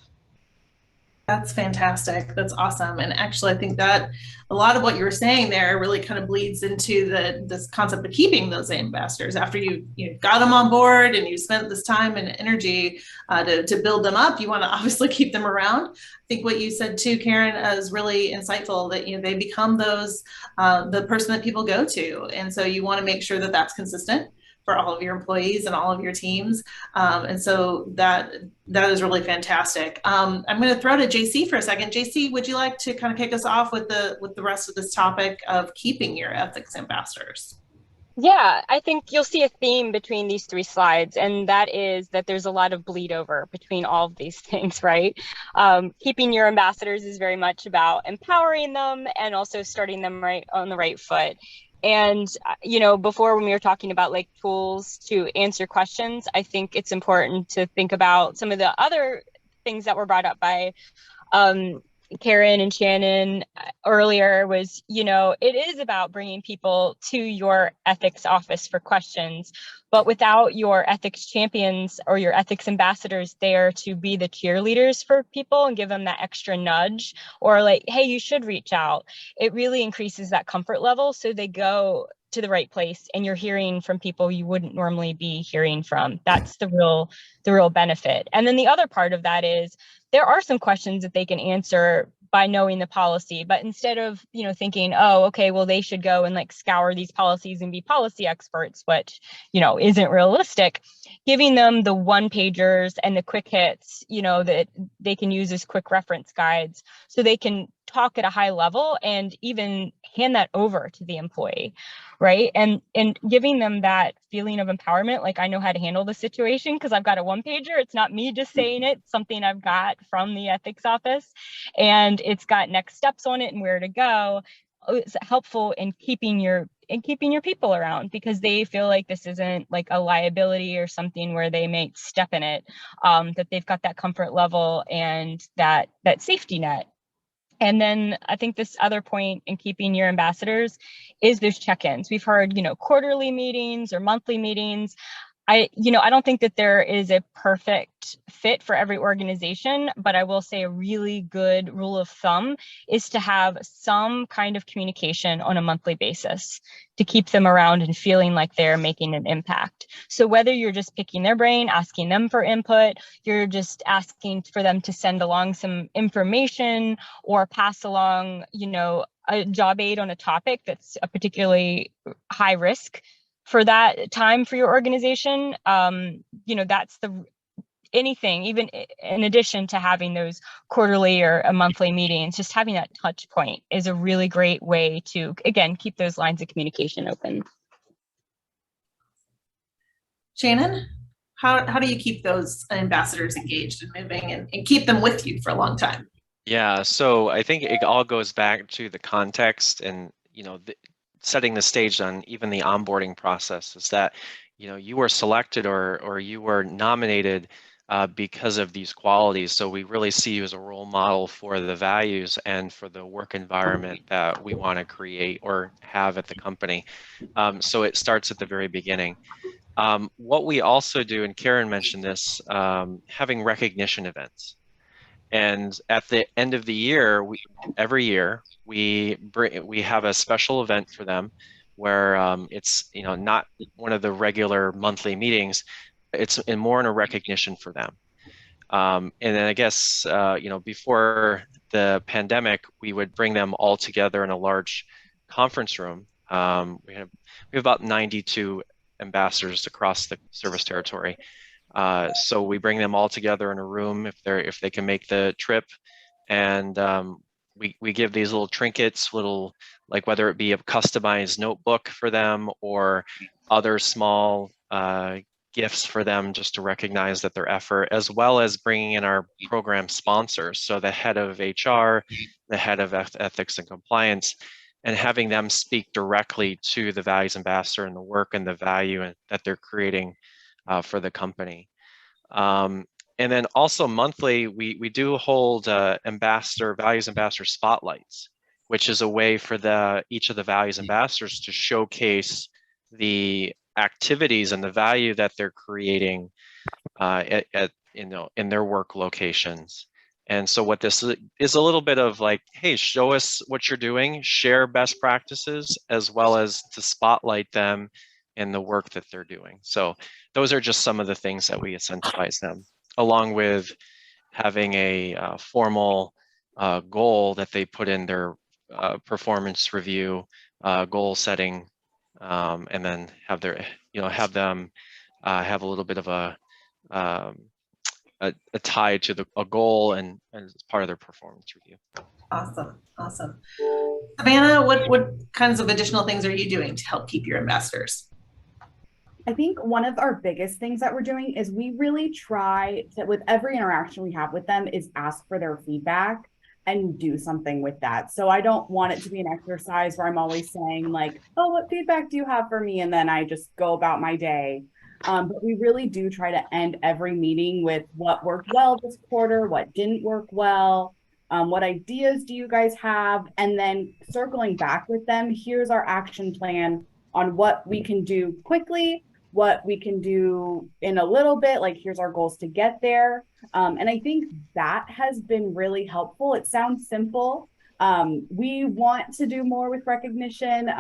That's fantastic. That's awesome. And actually, I think that a lot of what you were saying there really kind of bleeds into this concept of keeping those ambassadors after you got them on board and you spent this time and energy to build them up. You want to obviously keep them around. I think what you said too, Karen, is really insightful. That they become those the person that people go to, and so you want to make sure that that's consistent for all of your employees and all of your teams. And so that is really fantastic. I'm going to throw to Jaycee for a second. Jaycee, would you like to kind of kick us off with the rest of this topic of keeping your ethics ambassadors? Yeah, I think you'll see a theme between these three slides, and that is that there's a lot of bleed over between all of these things, right? Keeping your ambassadors is very much about empowering them and also starting them right on the right foot. And, before when we were talking about like tools to answer questions, I think it's important to think about some of the other things that were brought up by Karen and Shanon earlier was, it is about bringing people to your ethics office for questions, but without your ethics champions or your ethics ambassadors there to be the cheerleaders for people and give them that extra nudge or like, hey, you should reach out. It really increases that comfort level so they go to the right place and you're hearing from people you wouldn't normally be hearing from. That's the real benefit. And then the other part of that is there are some questions that they can answer by knowing the policy, but instead of, thinking, oh, okay, well, they should go and like scour these policies and be policy experts, which, isn't realistic, giving them the one pagers and the quick hits, that they can use as quick reference guides so they can talk at a high level and even hand that over to the employee, right? And giving them that feeling of empowerment, like I know how to handle the situation because I've got a one pager. It's not me just saying it, it's something I've got from the ethics office, and it's got next steps on it and where to go. It's helpful in keeping your people around because they feel like this isn't like a liability or something where they may step in it, that they've got that comfort level and that safety net. And then I think this other point in keeping your ambassadors is those check-ins. We've heard, quarterly meetings or monthly meetings. I don't think that there is a perfect fit for every organization, but I will say a really good rule of thumb is to have some kind of communication on a monthly basis to keep them around and feeling like they're making an impact. So whether you're just picking their brain, asking them for input, you're just asking for them to send along some information or pass along, a job aid on a topic that's a particularly high risk for that time for your organization, that's anything, even in addition to having those quarterly or a monthly meetings, just having that touch point is a really great way to, again, keep those lines of communication open. Shanon, how do you keep those ambassadors engaged and moving and keep them with you for a long time? Yeah, so I think it all goes back to the context and, setting the stage on even the onboarding process is that, you were selected or you were nominated because of these qualities. So we really see you as a role model for the values and for the work environment that we want to create or have at the company. So it starts at the very beginning. What we also do, and Karen mentioned this, having recognition events. And at the end of the year, every year we have a special event for them, where it's not one of the regular monthly meetings. It's more in a recognition for them. And then I guess before the pandemic, we would bring them all together in a large conference room. We have about 92 ambassadors across the service territory. So we bring them all together in a room if they can make the trip, and we give these little trinkets, like whether it be a customized notebook for them or other small gifts for them just to recognize that their effort, as well as bringing in our program sponsors, so the head of HR, the head of ethics and compliance, and having them speak directly to the values ambassador and the work and the value that they're creating for the company. And then also monthly, we do hold values ambassador spotlights, which is a way for each of the values ambassadors to showcase the activities and the value that they're creating in their work locations. And so what this is a little bit of like, hey, show us what you're doing, share best practices, as well as to spotlight them in the work that they're doing. So those are just some of the things that we incentivize them, along with having a formal goal that they put in their performance review, goal setting, and then have their, have them have a little bit of a tie to a goal and as part of their performance review. Awesome, awesome. Savannah, what kinds of additional things are you doing to help keep your ambassadors? I think one of our biggest things that we're doing is we really try to, with every interaction we have with them, is ask for their feedback and do something with that. So I don't want it to be an exercise where I'm always saying like, oh, what feedback do you have for me? And then I just go about my day. But we really do try to end every meeting with what worked well this quarter, what didn't work well, what ideas do you guys have? And then circling back with them, here's our action plan on what we can do quickly, what we can do in a little bit, like here's our goals to get there. And I think that has been really helpful. It sounds simple. We want to do more with recognition.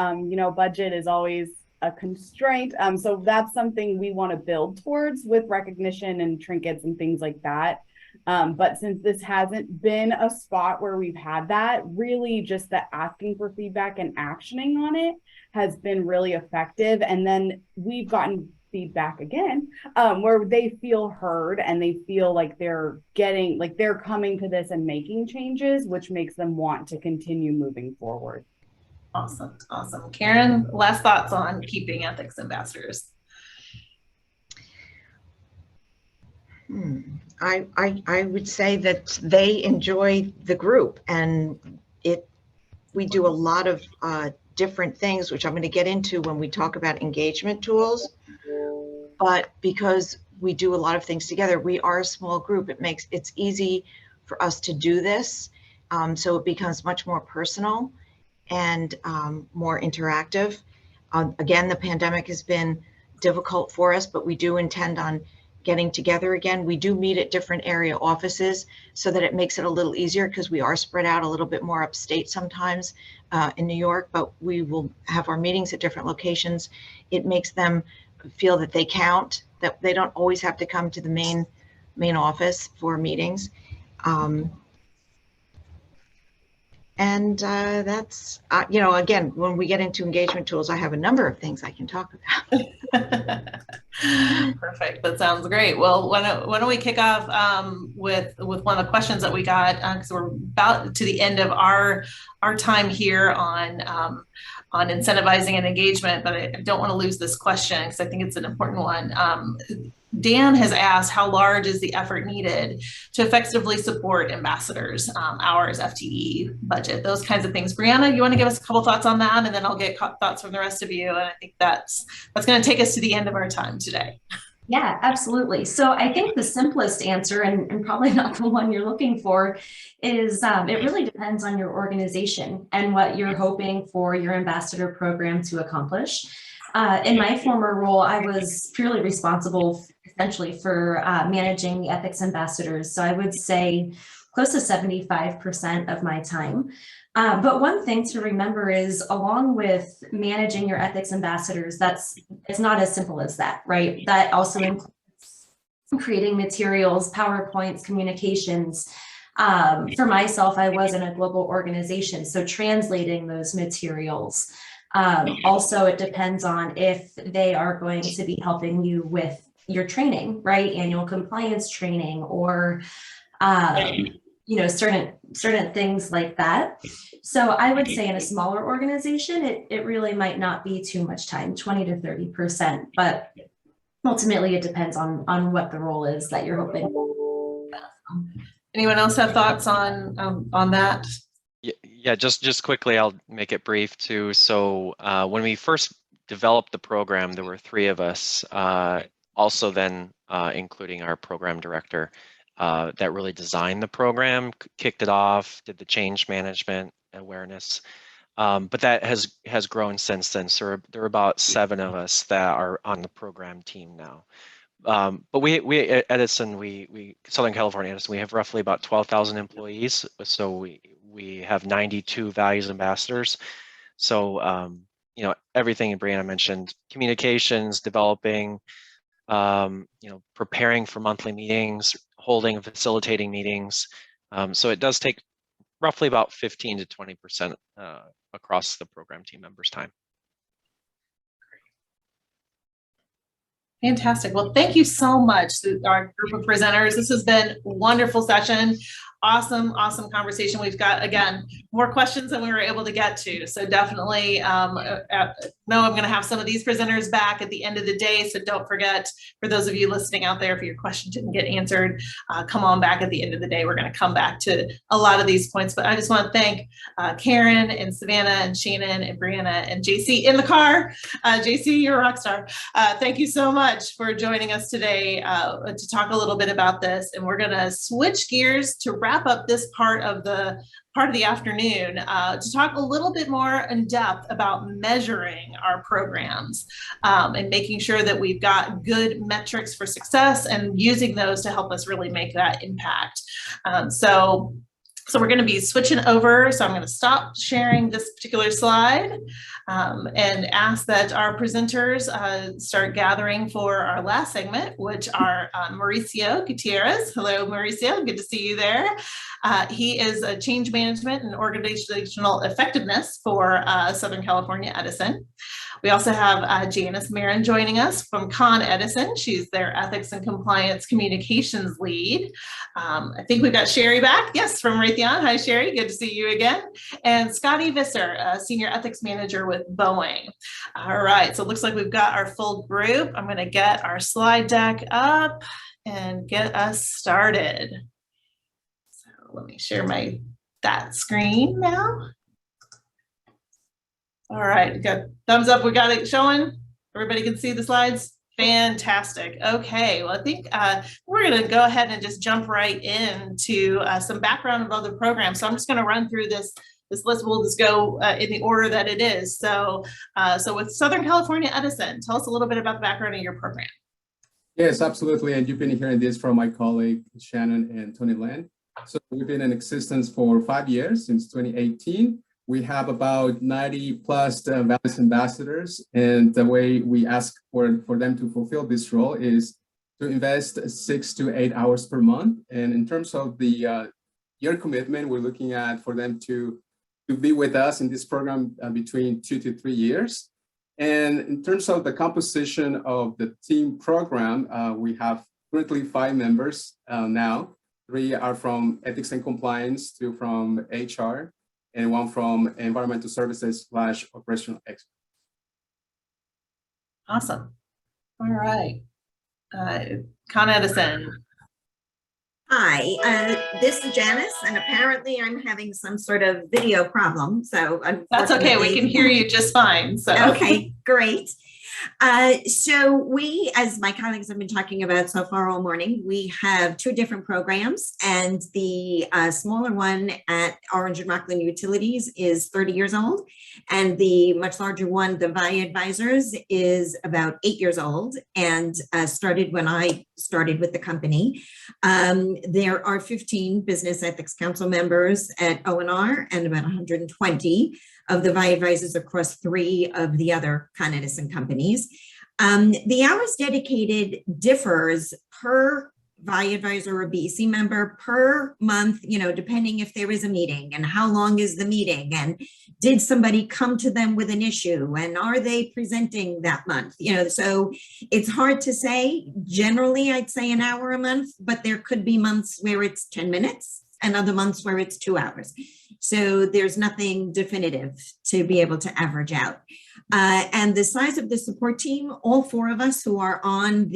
Budget is always a constraint. So that's something we want to build towards with recognition and trinkets and things like that. But since this hasn't been a spot where we've had that, really just the asking for feedback and actioning on it has been really effective. And then we've gotten feedback again, where they feel heard and they feel like they're coming to this and making changes, which makes them want to continue moving forward. Awesome, awesome. Karen, last thoughts on keeping ethics ambassadors? I would say that they enjoy the group, and we do a lot of different things, which I'm going to get into when we talk about engagement tools. But because we do a lot of things together, we are a small group. It's easy for us to do this. So it becomes much more personal and more interactive. Again, the pandemic has been difficult for us, but we do intend on getting together again. We do meet at different area offices so that it makes it a little easier, because we are spread out a little bit more upstate sometimes in New York, but we will have our meetings at different locations. It makes them feel that they count, that they don't always have to come to the main office for meetings. And that's, again, when we get into engagement tools, I have a number of things I can talk about. Perfect. That sounds great. Well, why don't we kick off with one of the questions that we got, because we're about to the end of our time here on incentivizing and engagement, but I don't want to lose this question because I think it's an important one. Dan has asked, how large is the effort needed to effectively support ambassadors, hours, FTE, budget, those kinds of things? Brianna, you want to give us a couple thoughts on that, and then I'll get thoughts from the rest of you. And I think that's going to take us to the end of our time today. Yeah, absolutely. So I think the simplest answer, and probably not the one you're looking for, is it really depends on your organization and what you're hoping for your ambassador program to accomplish. In my former role, I was purely responsible essentially for managing the ethics ambassadors. So I would say close to 75% of my time. But one thing to remember is, along with managing your ethics ambassadors, it's not as simple as that, right? That also includes creating materials, PowerPoints, communications. For myself, I was in a global organization, so translating those materials. Also, it depends on if they are going to be helping you with your training, right? Annual compliance training, or certain things like that. So I would say in a smaller organization, it really might not be too much time, 20 to 30%, but ultimately it depends on what the role is that you're hoping. Anyone else have thoughts on that? Yeah, just quickly, I'll make it brief too. So when we first developed the program, there were 3 of us, also then including our program director, that really designed the program, kicked it off, did the change management awareness. But that has grown since then. So there are about 7 of us that are on the program team now. But we at Edison, Southern California Edison, we have roughly about 12,000 employees. So we have 92 values ambassadors. So you know, everything Brianna mentioned: communications, developing, preparing for monthly meetings, holding and facilitating meetings. So it does take roughly about 15 to 20% across the program team members' time. Fantastic. Well, thank you so much to our group of presenters. This has been a wonderful session. Awesome conversation. We've got, again, more questions than we were able to get to. So definitely know I'm going to have some of these presenters back at the end of the day. So don't forget, for those of you listening out there, if your question didn't get answered, come on back at the end of the day. We're going to come back to a lot of these points. But I just want to thank Karen and Savannah and Shanon and Brianna and Jaycee in the car. Jaycee, you're a rock star. Thank you so much for joining us today to talk a little bit about this. And we're going to switch gears to wrap up this part of the afternoon to talk a little bit more in depth about measuring our programs and making sure that we've got good metrics for success and using those to help us really make that impact. So we're going to be switching over. So I'm going to stop sharing this particular slide and ask that our presenters start gathering for our last segment, which are Mauricio Gutierrez. Hello, Mauricio. Good to see you there. He is a change management and organizational effectiveness for Southern California Edison. We also have Janice Marin joining us from Con Edison. She's their ethics and compliance communications lead. I think we've got Cherie back. Yes, from Raytheon. Hi, Cherie. Good to see you again. And Scotty Visser, senior ethics manager with Boeing. All right, so it looks like we've got our full group. I'm going to get our slide deck up and get us started. So let me share that screen now. All right, got thumbs up. We got it showing. Everybody can see the slides. Fantastic. Okay, well, I think we're going to go ahead and just jump right into some background about the program. So I'm just going to run through this list. We'll just go in the order that it is. So with Southern California Edison, tell us a little bit about the background of your program. Yes, absolutely. And you've been hearing this from my colleague, Shanon and Tony Land. So we've been in existence for 5 years, since 2018. We have about 90 plus values ambassadors, and the way we ask for them to fulfill this role is to invest 6 to 8 hours per month. And in terms of the year commitment, we're looking at for them to be with us in this program between 2 to 3 years. And in terms of the composition of the team program, we have currently 5 members now. 3 are from ethics and compliance, 2 from HR, and 1 from environmental services / operational expert. Awesome. All right. Con Edison. Hi, this is Janice, and apparently I'm having some sort of video problem. So that's okay. We can hear you just fine. So okay, great. So we, as my colleagues have been talking about so far all morning, we have 2 different programs, and the smaller one at Orange and Rockland Utilities is 30 years old, and the much larger one, the Value Advisors, is about 8 years old and started when I started with the company. There are 15 Business Ethics Council members at O&R and about 120 of the Value Advisors across 3 of the other Con Edison companies. The hours dedicated differs per Value Advisor or BEC member per month, depending if there is a meeting and how long is the meeting and did somebody come to them with an issue and are they presenting that month? So it's hard to say. Generally, I'd say an hour a month, but there could be months where it's 10 minutes and other months where it's 2 hours. So there's nothing definitive to be able to average out. And the size of the support team, all 4 of us who are on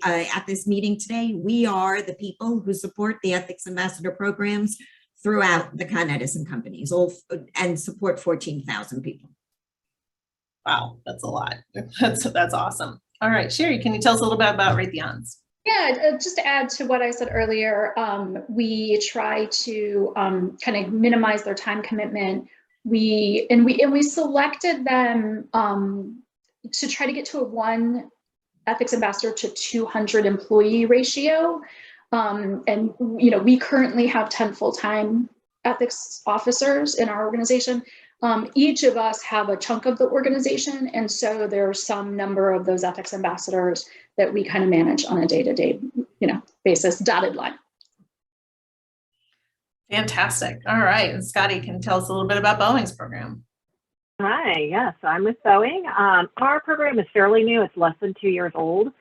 at this meeting today, we are the people who support the Ethics Ambassador programs throughout the Con Edison companies, and support 14,000 people. Wow, that's a lot. That's awesome. All right, Cherie, can you tell us a little bit about Raytheon's? Yeah, just to add to what I said earlier, we try to kind of minimize their time commitment. We selected them to try to get to a 1 ethics ambassador to 200 employee ratio. And we currently have 10 full-time ethics officers in our organization. Each of us have a chunk of the organization. And so there's some number of those ethics ambassadors that we kind of manage on a day-to-day, basis, dotted line. Fantastic. All right. And Scotty can tell us a little bit about Boeing's program. Hi, yes, I'm with Boeing. Our program is fairly new. It's less than 2 years old.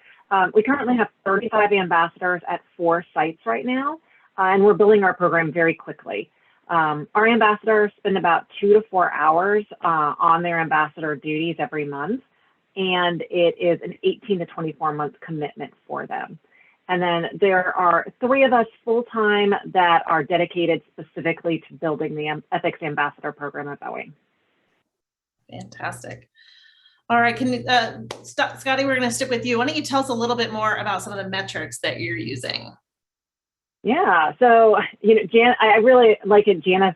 We currently have 35 ambassadors at 4 sites right now, and we're building our program very quickly. Our ambassadors spend about 2 to 4 hours on their ambassador duties every month, and it is an 18 to 24 month commitment for them. And then there are 3 of us full-time that are dedicated specifically to building the Ethics Ambassador program at Boeing. Fantastic. All right, Scotty, we're going to stick with you. Why don't you tell us a little bit more about some of the metrics that you're using? Yeah, so, I really like it. Janice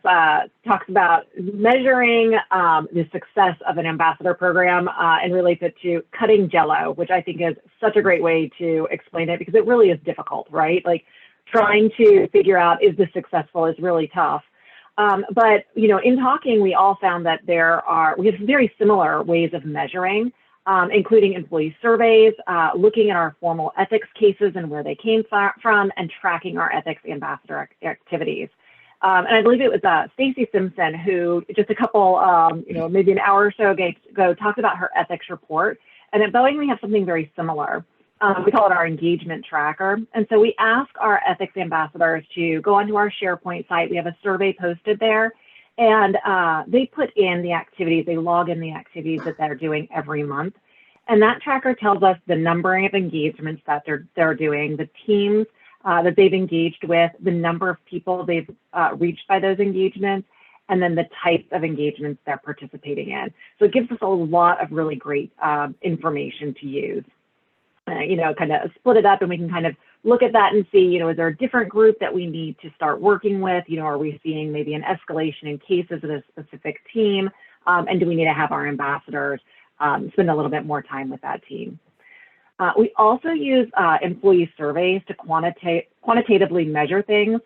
talks about measuring the success of an ambassador program and relates it to cutting Jell-O, which I think is such a great way to explain it because it really is difficult, right? Like trying to figure out, is this successful is really tough. But, in talking, we all found that we have very similar ways of measuring, including employee surveys, looking at our formal ethics cases and where they came from, and tracking our ethics ambassador activities. And I believe it was Stacy Simpson who just a couple, maybe an hour or so ago talked about her ethics report. And at Boeing, we have something very similar. We call it our engagement tracker. And so we ask our ethics ambassadors to go onto our SharePoint site. We have a survey posted there, and they put in the activities, they log in the activities that they're doing every month. And that tracker tells us the number of engagements that they're doing, the teams that they've engaged with, the number of people they've reached by those engagements, and then the types of engagements they're participating in. So it gives us a lot of really great information to use. Kind of split it up, and we can kind of look at that and see, is there a different group that we need to start working with? Are we seeing maybe an escalation in cases at a specific team? And do we need to have our ambassadors spend a little bit more time with that team? We also use employee surveys to quantitatively measure things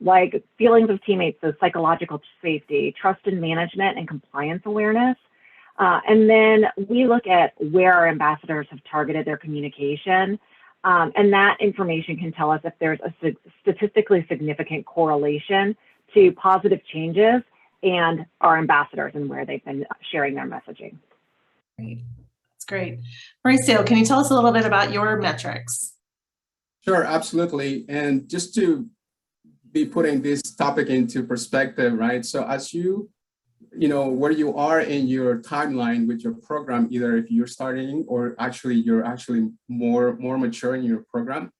like feelings of teammates, so psychological safety, trust in management, and compliance awareness. And then we look at where our ambassadors have targeted their communication. And that information can tell us if there's a statistically significant correlation to positive changes and our ambassadors and where they've been sharing their messaging. Great. That's great. Mauricio, can you tell us a little bit about your metrics? Sure, absolutely. And just to be putting this topic into perspective, right? So as where you are in your timeline with your program, either if you're starting or you're more mature in your program,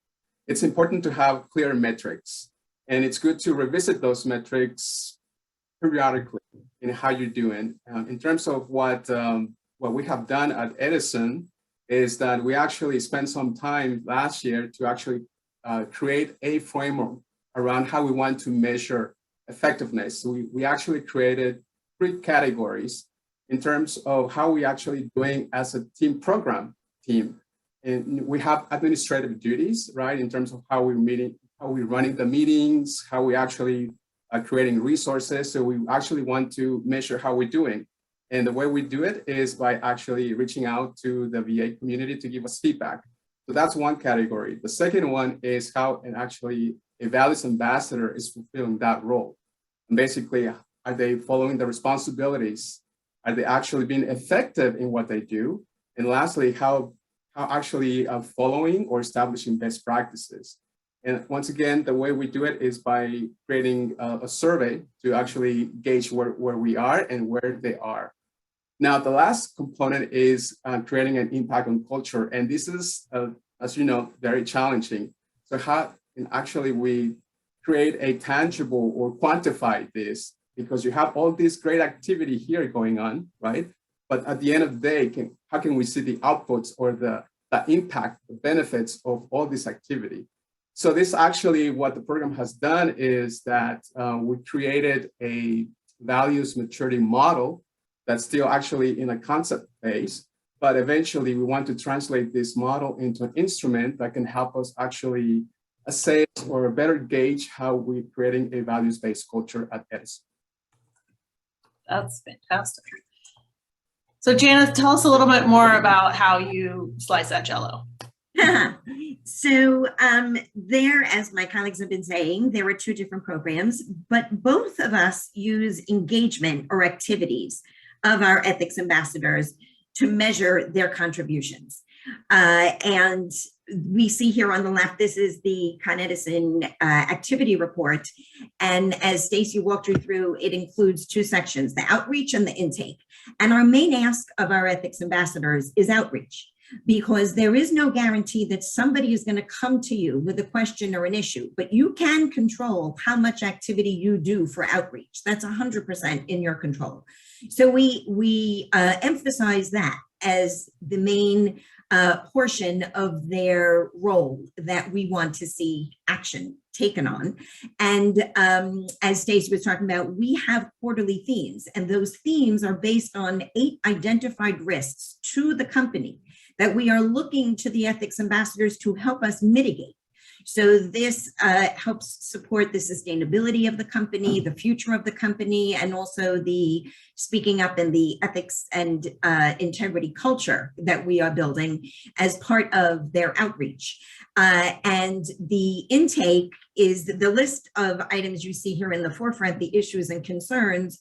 it's important to have clear metrics. And it's good to revisit those metrics periodically in how you're doing. In terms of what we have done at Edison is that we actually spent some time last year to actually create a framework around how we want to measure effectiveness. So we actually created 3 categories in terms of how we actually doing as a team. And we have administrative duties, right? In terms of how we're running the meetings, how we actually are creating resources. So we actually want to measure how we're doing. And the way we do it is by actually reaching out to the VA community to give us feedback. So that's one category. The second one is how a values ambassador is fulfilling that role. And basically, are they following the responsibilities? Are they actually being effective in what they do? And lastly, how actually following or establishing best practices? And once again, the way we do it is by creating a survey to actually gauge where we are and where they are. Now, the last component is creating an impact on culture. And this is, as you know, very challenging. So how can actually we create a tangible or quantify this? Because you have all this great activity here going on, right? But at the end of the day, how can we see the outputs or the impact, the benefits of all this activity? So this actually, what the program has done is that we created a values maturity model that's still actually in a concept phase, but eventually we want to translate this model into an instrument that can help us actually assess or better gauge how we're creating a values-based culture at Edison. That's fantastic. So Janice, tell us a little bit more about how you slice that Jell-O. So there, as my colleagues have been saying, there are two different programs, but both of us use engagement or activities of our ethics ambassadors to measure their contributions. And we see here on the left, this is the Con Edison activity report. And as Stacy walked you through, it includes two sections, the outreach and the intake. And our main ask of our ethics ambassadors is outreach, because there is no guarantee that somebody is going to come to you with a question or an issue, but you can control how much activity you do for outreach. That's 100% in your control. So we emphasize that as the main portion of their role that we want to see action taken on. And as Stacy was talking about, we have quarterly themes, and those themes are based on 8 identified risks to the company that we are looking to the ethics ambassadors to help us mitigate. So this helps support the sustainability of the company, the future of the company, and also the speaking up in the ethics and integrity culture that we are building as part of their outreach. And the intake is the list of items you see here in the forefront, the issues and concerns.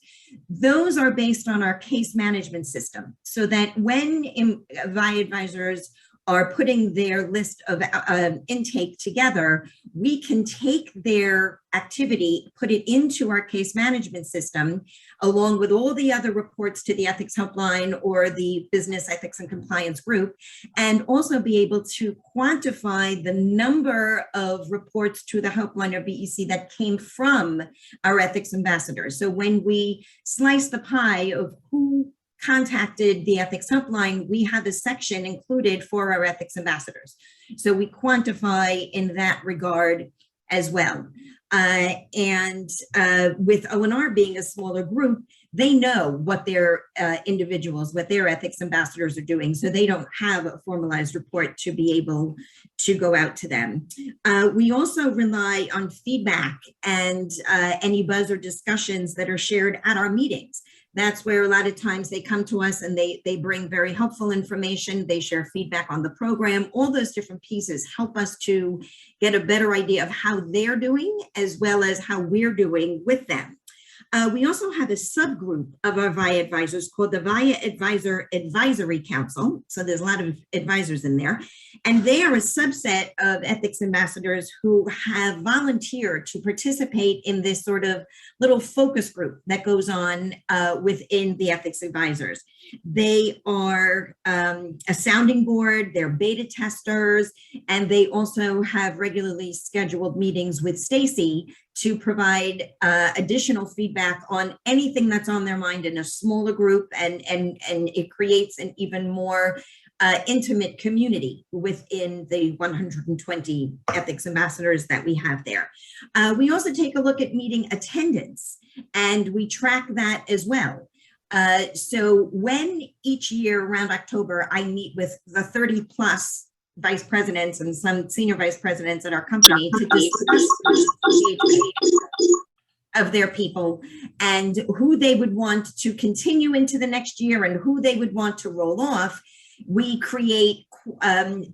Those are based on our case management system, so that when VI advisors are putting their list of intake together, we can take their activity, put it into our case management system, along with all the other reports to the ethics helpline or the business ethics and compliance group, and also be able to quantify the number of reports to the helpline or BEC that came from our ethics ambassadors. So when we slice the pie of who contacted the ethics helpline, we have a section included for our ethics ambassadors. So we quantify in that regard as well. And with O&R being a smaller group, they know what their individuals, what their ethics ambassadors are doing. So they don't have a formalized report to be able to go out to them. We also rely on feedback and any buzz or discussions that are shared at our meetings. That's where a lot of times they come to us and they bring very helpful information. They share feedback on the program. All those different pieces help us to get a better idea of how they're doing, as well as how we're doing with them. We also have a subgroup of our VIA advisors called the VIA Advisor Advisory Council. So there's a lot of advisors in there. And they are a subset of ethics ambassadors who have volunteered to participate in this sort of little focus group that goes on within the ethics advisors. They are a sounding board, they're beta testers, and they also have regularly scheduled meetings with Stacy to provide additional feedback on anything that's on their mind in a smaller group, and it creates an even more intimate community within the 120 ethics ambassadors that we have there. We also take a look at meeting attendance, and we track that as well. So when each year around October, I meet with the 30 plus vice presidents and some senior vice presidents at our company to discuss engagement of their people and who they would want to continue into the next year and who they would want to roll off. We create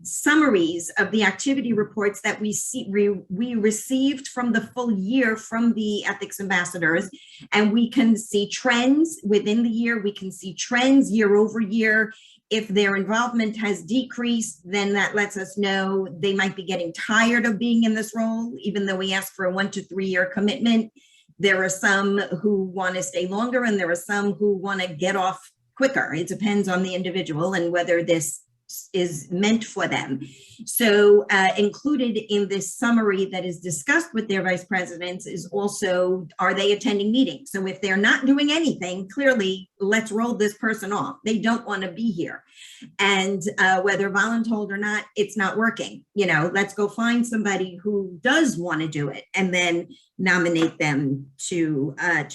summaries of the activity reports that we received from the full year from the ethics ambassadors, and we can see trends within the year. We can see trends year over year. If their involvement has decreased, then that lets us know they might be getting tired of being in this role, even though we ask for a 1 to 3 year commitment. There are some who want to stay longer, and there are some who want to get off quicker. It depends on the individual and whether this is meant for them. So included in this summary that is discussed with their vice presidents is also, are they attending meetings? So if they're not doing anything, clearly, let's roll this person off. They don't want to be here. And whether voluntold or not, it's not working. You know, let's go find somebody who does want to do it, and then nominate them to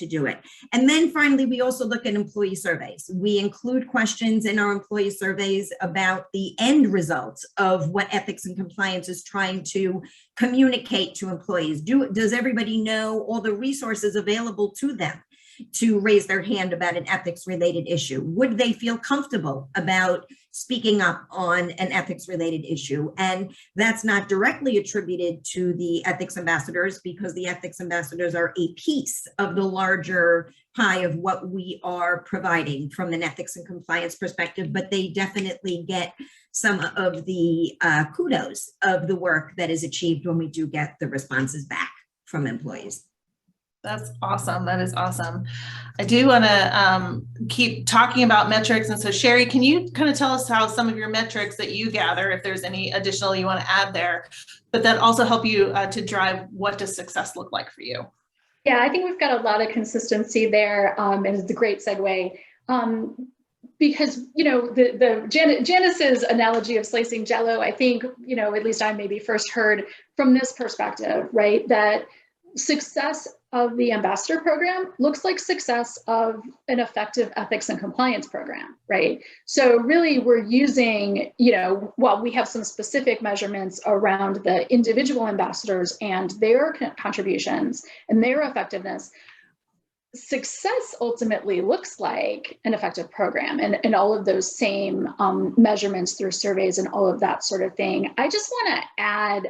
do it. And then finally, we also look at employee surveys. We include questions in our employee surveys about the end results of what ethics and compliance is trying to communicate to employees. Does everybody know all the resources available to them to raise their hand about an ethics related issue? Would they feel comfortable about speaking up on an ethics related issue? And that's not directly attributed to the ethics ambassadors, because the ethics ambassadors are a piece of the larger pie of what we are providing from an ethics and compliance perspective, but they definitely get some of the kudos of the work that is achieved when we do get the responses back from employees. That's awesome. That is awesome. I do want to keep talking about metrics. And so Cherie, can you kind of tell us how some of your metrics that you gather, if there's any additional you want to add there, but that also help you to drive what does success look like for you? Yeah, I think we've got a lot of consistency there, and it's a great segue. Because, you know, Janice's analogy of slicing Jell-O, I think, you know, at least I maybe first heard from this perspective, right? That success of the ambassador program looks like success of an effective ethics and compliance program, right? So really we're using, you know, while we have some specific measurements around the individual ambassadors and their contributions and their effectiveness, success ultimately looks like an effective program and all of those same measurements through surveys and all of that sort of thing. I just want to add,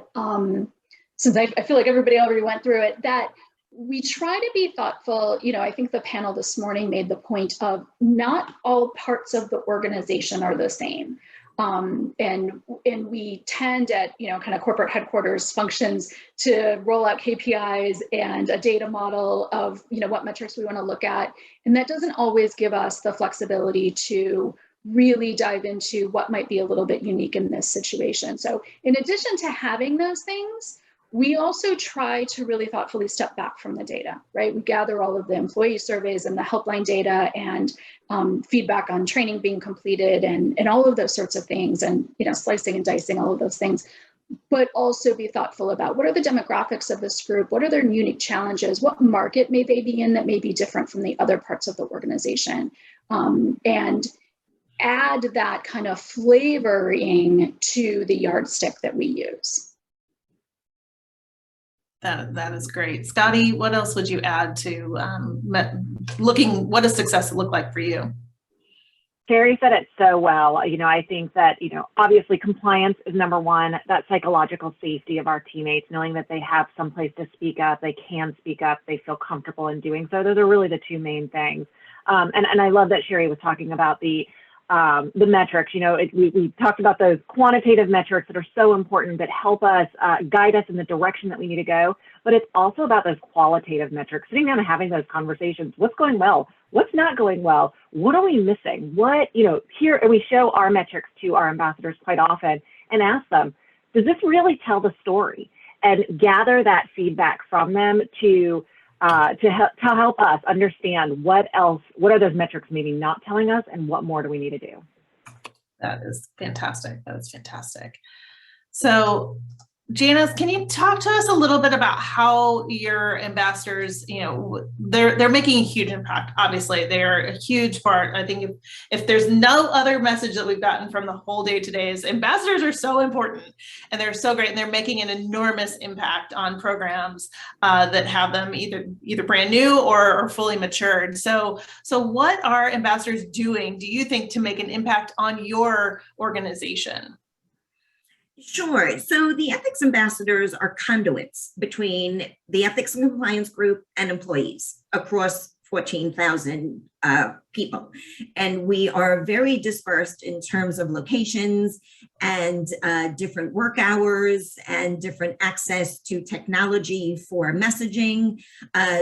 since I feel like everybody already went through it, that we try to be thoughtful. You know, I think the panel this morning made the point of not all parts of the organization are the same. And we tend at, you know, kind of corporate headquarters functions to roll out KPIs and a data model of, you know, what metrics we want to look at. And that doesn't always give us the flexibility to really dive into what might be a little bit unique in this situation. So in addition to having those things, we also try to really thoughtfully step back from the data, right? We gather all of the employee surveys and the helpline data and feedback on training being completed and all of those sorts of things, and, you know, slicing and dicing all of those things, but also be thoughtful about what are the demographics of this group? What are their unique challenges? What market may they be in that may be different from the other parts of the organization? And add that kind of flavoring to the yardstick that we use. That is great. Scotty, what else would you add to what does success look like for you? Cherie said it so well. You know, I think that, you know, obviously compliance is number one, that psychological safety of our teammates, knowing that they have some place to speak up, they can speak up, they feel comfortable in doing so. Those are really the two main things. And I love that Cherie was talking about the metrics. You know, we talked about those quantitative metrics that are so important, that help us guide us in the direction that we need to go. But it's also about those qualitative metrics, sitting down and having those conversations. What's going well? What's not going well? What are we missing? What, you know, here, and we show our metrics to our ambassadors quite often and ask them, does this really tell the story? And gather that feedback from them to help us understand what are those metrics maybe not telling us, and what more do we need to do. That is fantastic. That is fantastic. So Janice, can you talk to us a little bit about how your ambassadors, you know, they're making a huge impact. Obviously, they're a huge part. I think if there's no other message that we've gotten from the whole day today is ambassadors are so important and they're so great, and they're making an enormous impact on programs that have them either brand new or fully matured. So what are ambassadors doing, do you think, to make an impact on your organization? Sure. So the ethics ambassadors are conduits between the ethics and compliance group and employees across 14,000 people. And we are very dispersed in terms of locations and different work hours and different access to technology for messaging.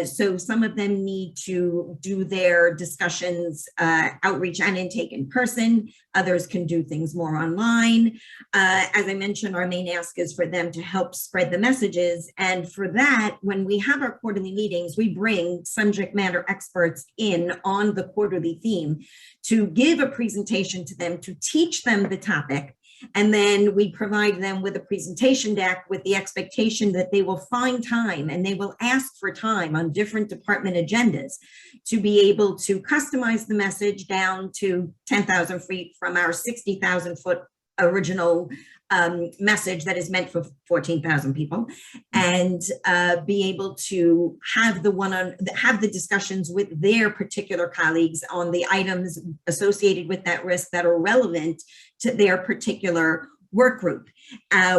So some of them need to do their discussions, outreach and intake in person. Others can do things more online. As I mentioned, our main ask is for them to help spread the messages. And for that, when we have our quarterly meetings, we bring subject matter experts in on the quarterly theme to give a presentation to them, to teach them the topic, And then we provide them with a presentation deck with the expectation that they will find time and they will ask for time on different department agendas to be able to customize the message down to 10,000 feet from our 60,000 foot original message that is meant for 14,000 people, and be able to have the discussions with their particular colleagues on the items associated with that risk that are relevant to their particular work group.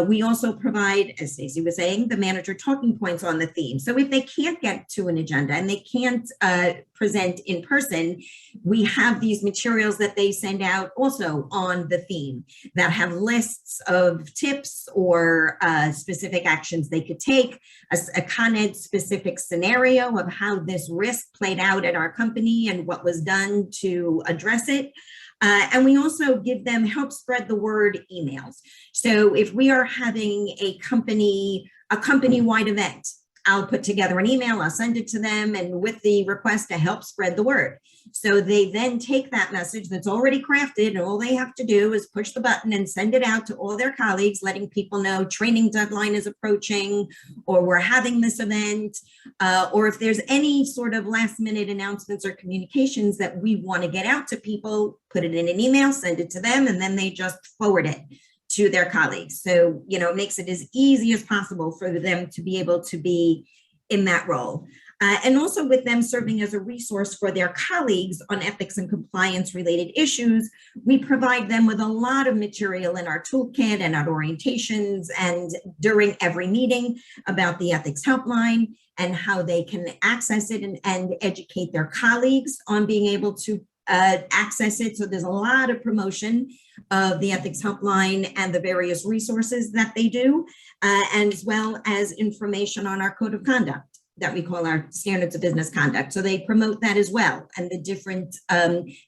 We also provide, as Stacy was saying, the manager talking points on the theme. So if they can't get to an agenda and they can't present in person, we have these materials that they send out also on the theme that have lists of tips or specific actions they could take, a Con Ed specific scenario of how this risk played out at our company and what was done to address it. And we also give them help spread the word emails. So if we are having a company-wide event, I'll put together an email, I'll send it to them, and with the request to help spread the word. So they then take that message that's already crafted, and all they have to do is push the button and send it out to all their colleagues, letting people know training deadline is approaching, or we're having this event, or if there's any sort of last minute announcements or communications that we want to get out to people, put it in an email, send it to them, and then they just forward it to their colleagues. So, it makes it as easy as possible for them to be able to be in that role. And also with them serving as a resource for their colleagues on ethics and compliance related issues, we provide them with a lot of material in our toolkit and our orientations and during every meeting about the ethics helpline and how they can access it and educate their colleagues on being able to access it. So there's a lot of promotion of the ethics helpline and the various resources that they do, as well as information on our code of conduct that we call our standards of business conduct. So they promote that as well, and the different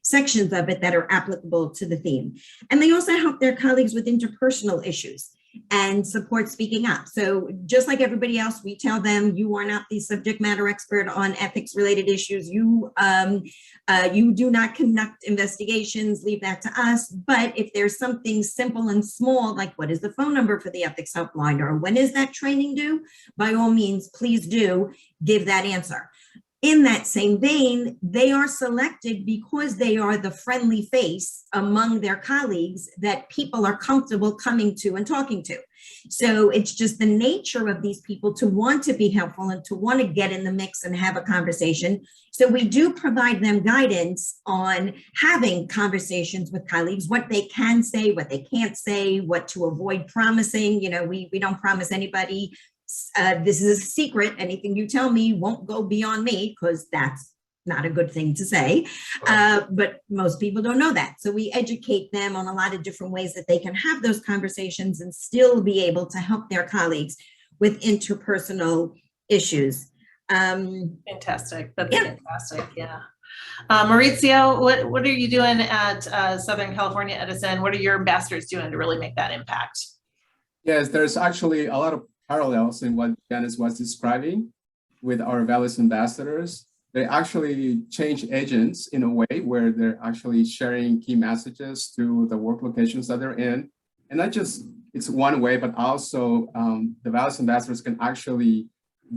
sections of it that are applicable to the theme. And they also help their colleagues with interpersonal issues and support speaking up. So just like everybody else, we tell them, you are not the subject matter expert on ethics related issues. You do not conduct investigations, leave that to us. But if there's something simple and small, like what is the phone number for the ethics helpline, or when is that training due? By all means, please do give that answer. In that same vein, they are selected because they are the friendly face among their colleagues that people are comfortable coming to and talking to. So it's just the nature of these people to want to be helpful and to want to get in the mix and have a conversation. So we do provide them guidance on having conversations with colleagues, what they can say, what they can't say, what to avoid promising. We don't promise anybody this is a secret. Anything you tell me won't go beyond me, because that's not a good thing to say. But most people don't know that. So we educate them on a lot of different ways that they can have those conversations and still be able to help their colleagues with interpersonal issues. Fantastic. That's fantastic. Yeah. Maurizio, what are you doing at Southern California Edison? What are your ambassadors doing to really make that impact? Yes, there's actually a lot of parallels in what Janice was describing with our values ambassadors. They actually change agents in a way where they're actually sharing key messages to the work locations that they're in. And not just, it's one way, but also the values ambassadors can actually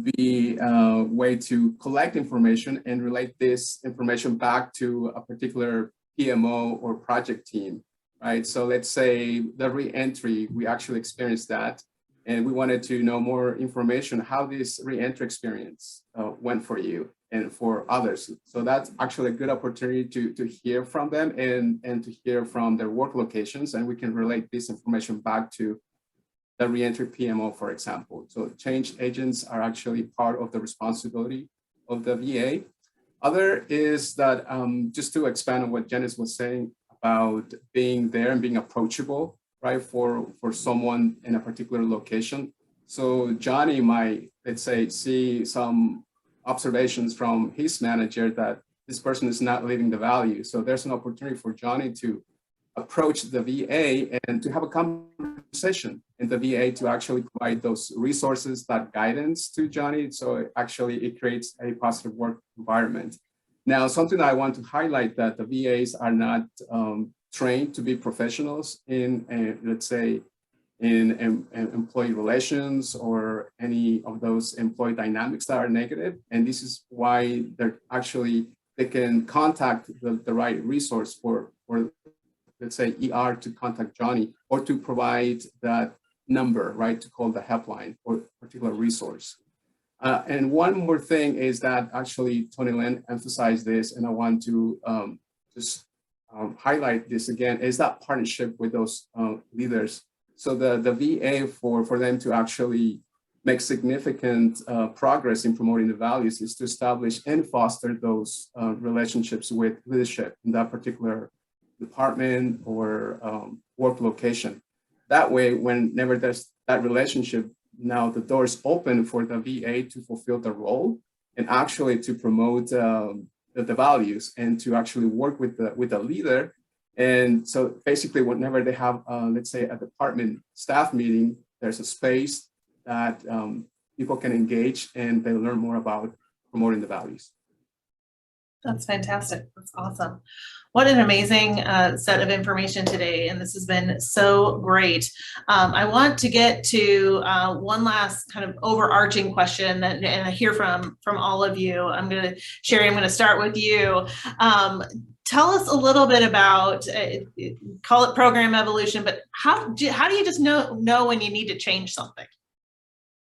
be a way to collect information and relate this information back to a particular PMO or project team, right? So let's say the re-entry, we actually experienced that. And we wanted to know more information how this re-entry experience went for you and for others. So that's actually a good opportunity to hear from them and to hear from their work locations. And we can relate this information back to the re-entry PMO, for example. So change agents are actually part of the responsibility of the VA. Other is that just to expand on what Janice was saying about being there and being approachable, right, for someone in a particular location. So Johnny might, let's say, see some observations from his manager that this person is not living the value. So there's an opportunity for Johnny to approach the VA and to have a conversation in the VA to actually provide those resources, that guidance to Johnny. So actually it creates a positive work environment. Now, something that I want to highlight that the VAs are not trained to be professionals in, let's say, in employee relations or any of those employee dynamics that are negative. And this is why they can contact the right resource for let's say ER to contact Johnny, or to provide that number, right, to call the helpline or particular resource. And one more thing is that actually Tony Lynn emphasized this, and I want to just highlight this again, is that partnership with those leaders. So the VA, for them to actually make significant progress in promoting the values, is to establish and foster those relationships with leadership in that particular department or work location. That way, whenever there's that relationship, now the door is open for the VA to fulfill the role and actually to promote the values and to actually work with the leader. And so basically, whenever they have, let's say, a department staff meeting, there's a space that people can engage and they learn more about promoting the values. That's fantastic. That's awesome. What an amazing set of information today. And this has been so great. I want to get to one last kind of overarching question and I hear from all of you. Cherie, I'm going to start with you. Tell us a little bit about, call it program evolution, but how do you just know when you need to change something?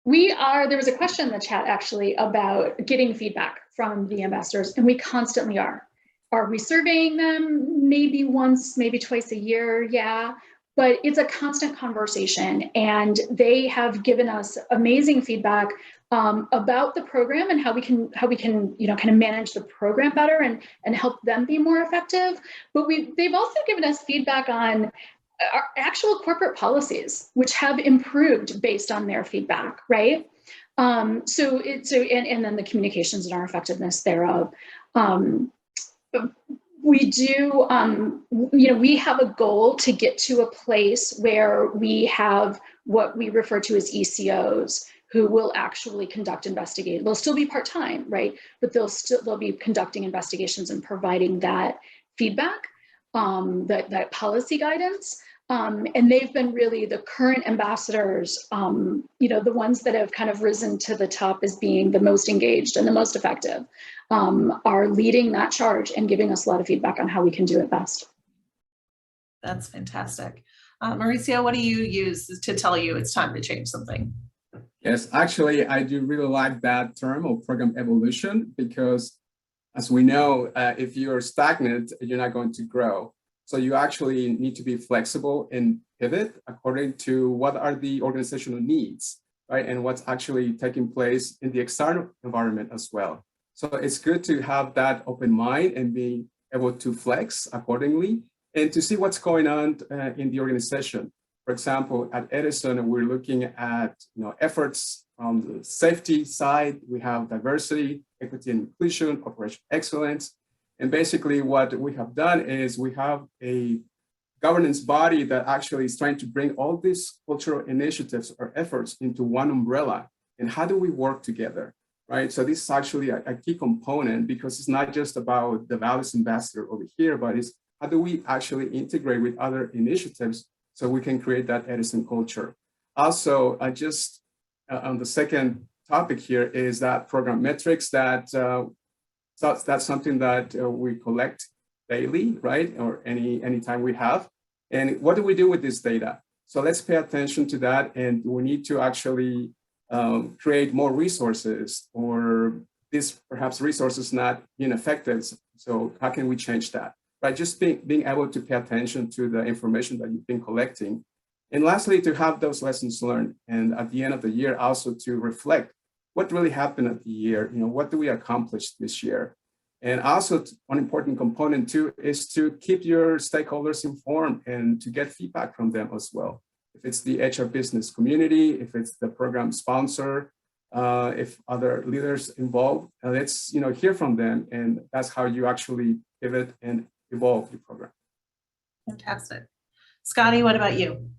There was a question in the chat actually about getting feedback from the ambassadors, and we constantly are. Are we surveying them? Maybe once, maybe twice a year, yeah. But it's a constant conversation, and they have given us amazing feedback about the program and how we can kind of manage the program better and help them be more effective. But they've also given us feedback on our actual corporate policies, which have improved based on their feedback, right? And then the communications and our effectiveness thereof. We do, we have a goal to get to a place where we have what we refer to as ECOs, who will actually conduct investigations. They'll still be part-time, right? But they'll be conducting investigations and providing that feedback, that policy guidance. And they've been really the current ambassadors, the ones that have kind of risen to the top as being the most engaged and the most effective, are leading that charge and giving us a lot of feedback on how we can do it best. That's fantastic. Mauricio, what do you use to tell you it's time to change something? Yes, actually, I do really like that term of program evolution, because as we know, if you're stagnant, you're not going to grow. So you actually need to be flexible and pivot according to what are the organizational needs, right? And what's actually taking place in the external environment as well. So it's good to have that open mind and be able to flex accordingly and to see what's going on in the organization. For example, at Edison, we're looking at efforts on the safety side. We have diversity, equity and inclusion, operational excellence. And basically what we have done is we have a governance body that actually is trying to bring all these cultural initiatives or efforts into one umbrella. And how do we work together, right? So this is actually a key component, because it's not just about the values ambassador over here, but it's how do we actually integrate with other initiatives so we can create that Edison culture. Also, on the second topic here is that program metrics that so that's something that we collect daily, right? Or any time we have. And what do we do with this data? So let's pay attention to that. And we need to actually create more resources, or this perhaps resources not being effective. So how can we change that? Right, just being able to pay attention to the information that you've been collecting. And lastly, to have those lessons learned. And at the end of the year, also to reflect what really happened at the year, what do we accomplish this year? And also one important component too is to keep your stakeholders informed and to get feedback from them as well. If it's the HR business community, if it's the program sponsor, if other leaders involved, let's hear from them. And that's how you actually pivot and evolve your program. Fantastic. Scotty, what about you?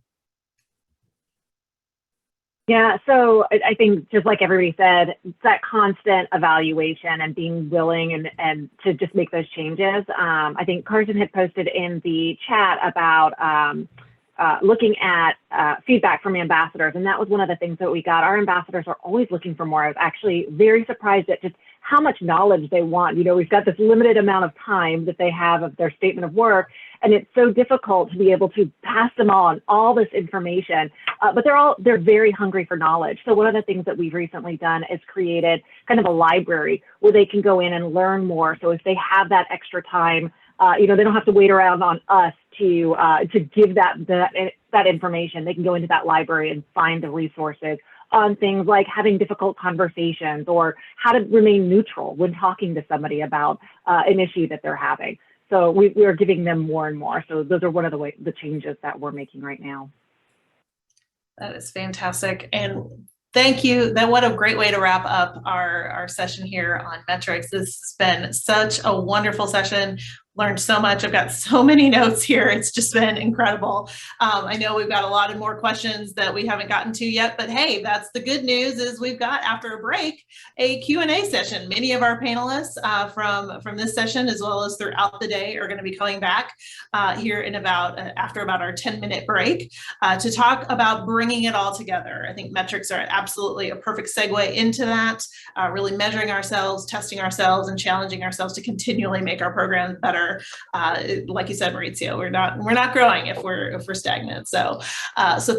Yeah, so I think just like everybody said, it's that constant evaluation and being willing and to just make those changes. I think Carson had posted in the chat about looking at feedback from ambassadors, and that was one of the things that we got. Our ambassadors are always looking for more. I was actually very surprised at just how much knowledge they want. You know, we've got this limited amount of time that they have of their statement of work, and it's so difficult to be able to pass them on all this information, but they're very hungry for knowledge. So one of the things that we've recently done is created kind of a library where they can go in and learn more. So if they have that extra time, you know, they don't have to wait around on us to give that information. They can go into that library and find the resources on things like having difficult conversations or how to remain neutral when talking to somebody about an issue that they're having. So we are giving them more and more. So those are one of the changes that we're making right now. That is fantastic. And thank you. What a great way to wrap up our session here on metrics. This has been such a wonderful session. Learned so much. I've got so many notes here. It's just been incredible. I know we've got a lot of more questions that we haven't gotten to yet, but hey, that's the good news is we've got, after a break, a Q&A session. Many of our panelists from this session, as well as throughout the day, are going to be coming back here in after about our 10-minute break to talk about bringing it all together. I think metrics are absolutely a perfect segue into that, really measuring ourselves, testing ourselves, and challenging ourselves to continually make our programs better. Like you said, Maurizio, we're not growing if we're stagnant. So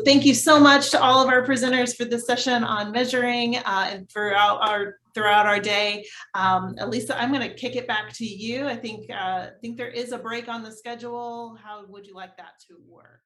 thank you so much to all of our presenters for this session on measuring and throughout our day. Elisa, I'm going to kick it back to you. I think there is a break on the schedule. How would you like that to work?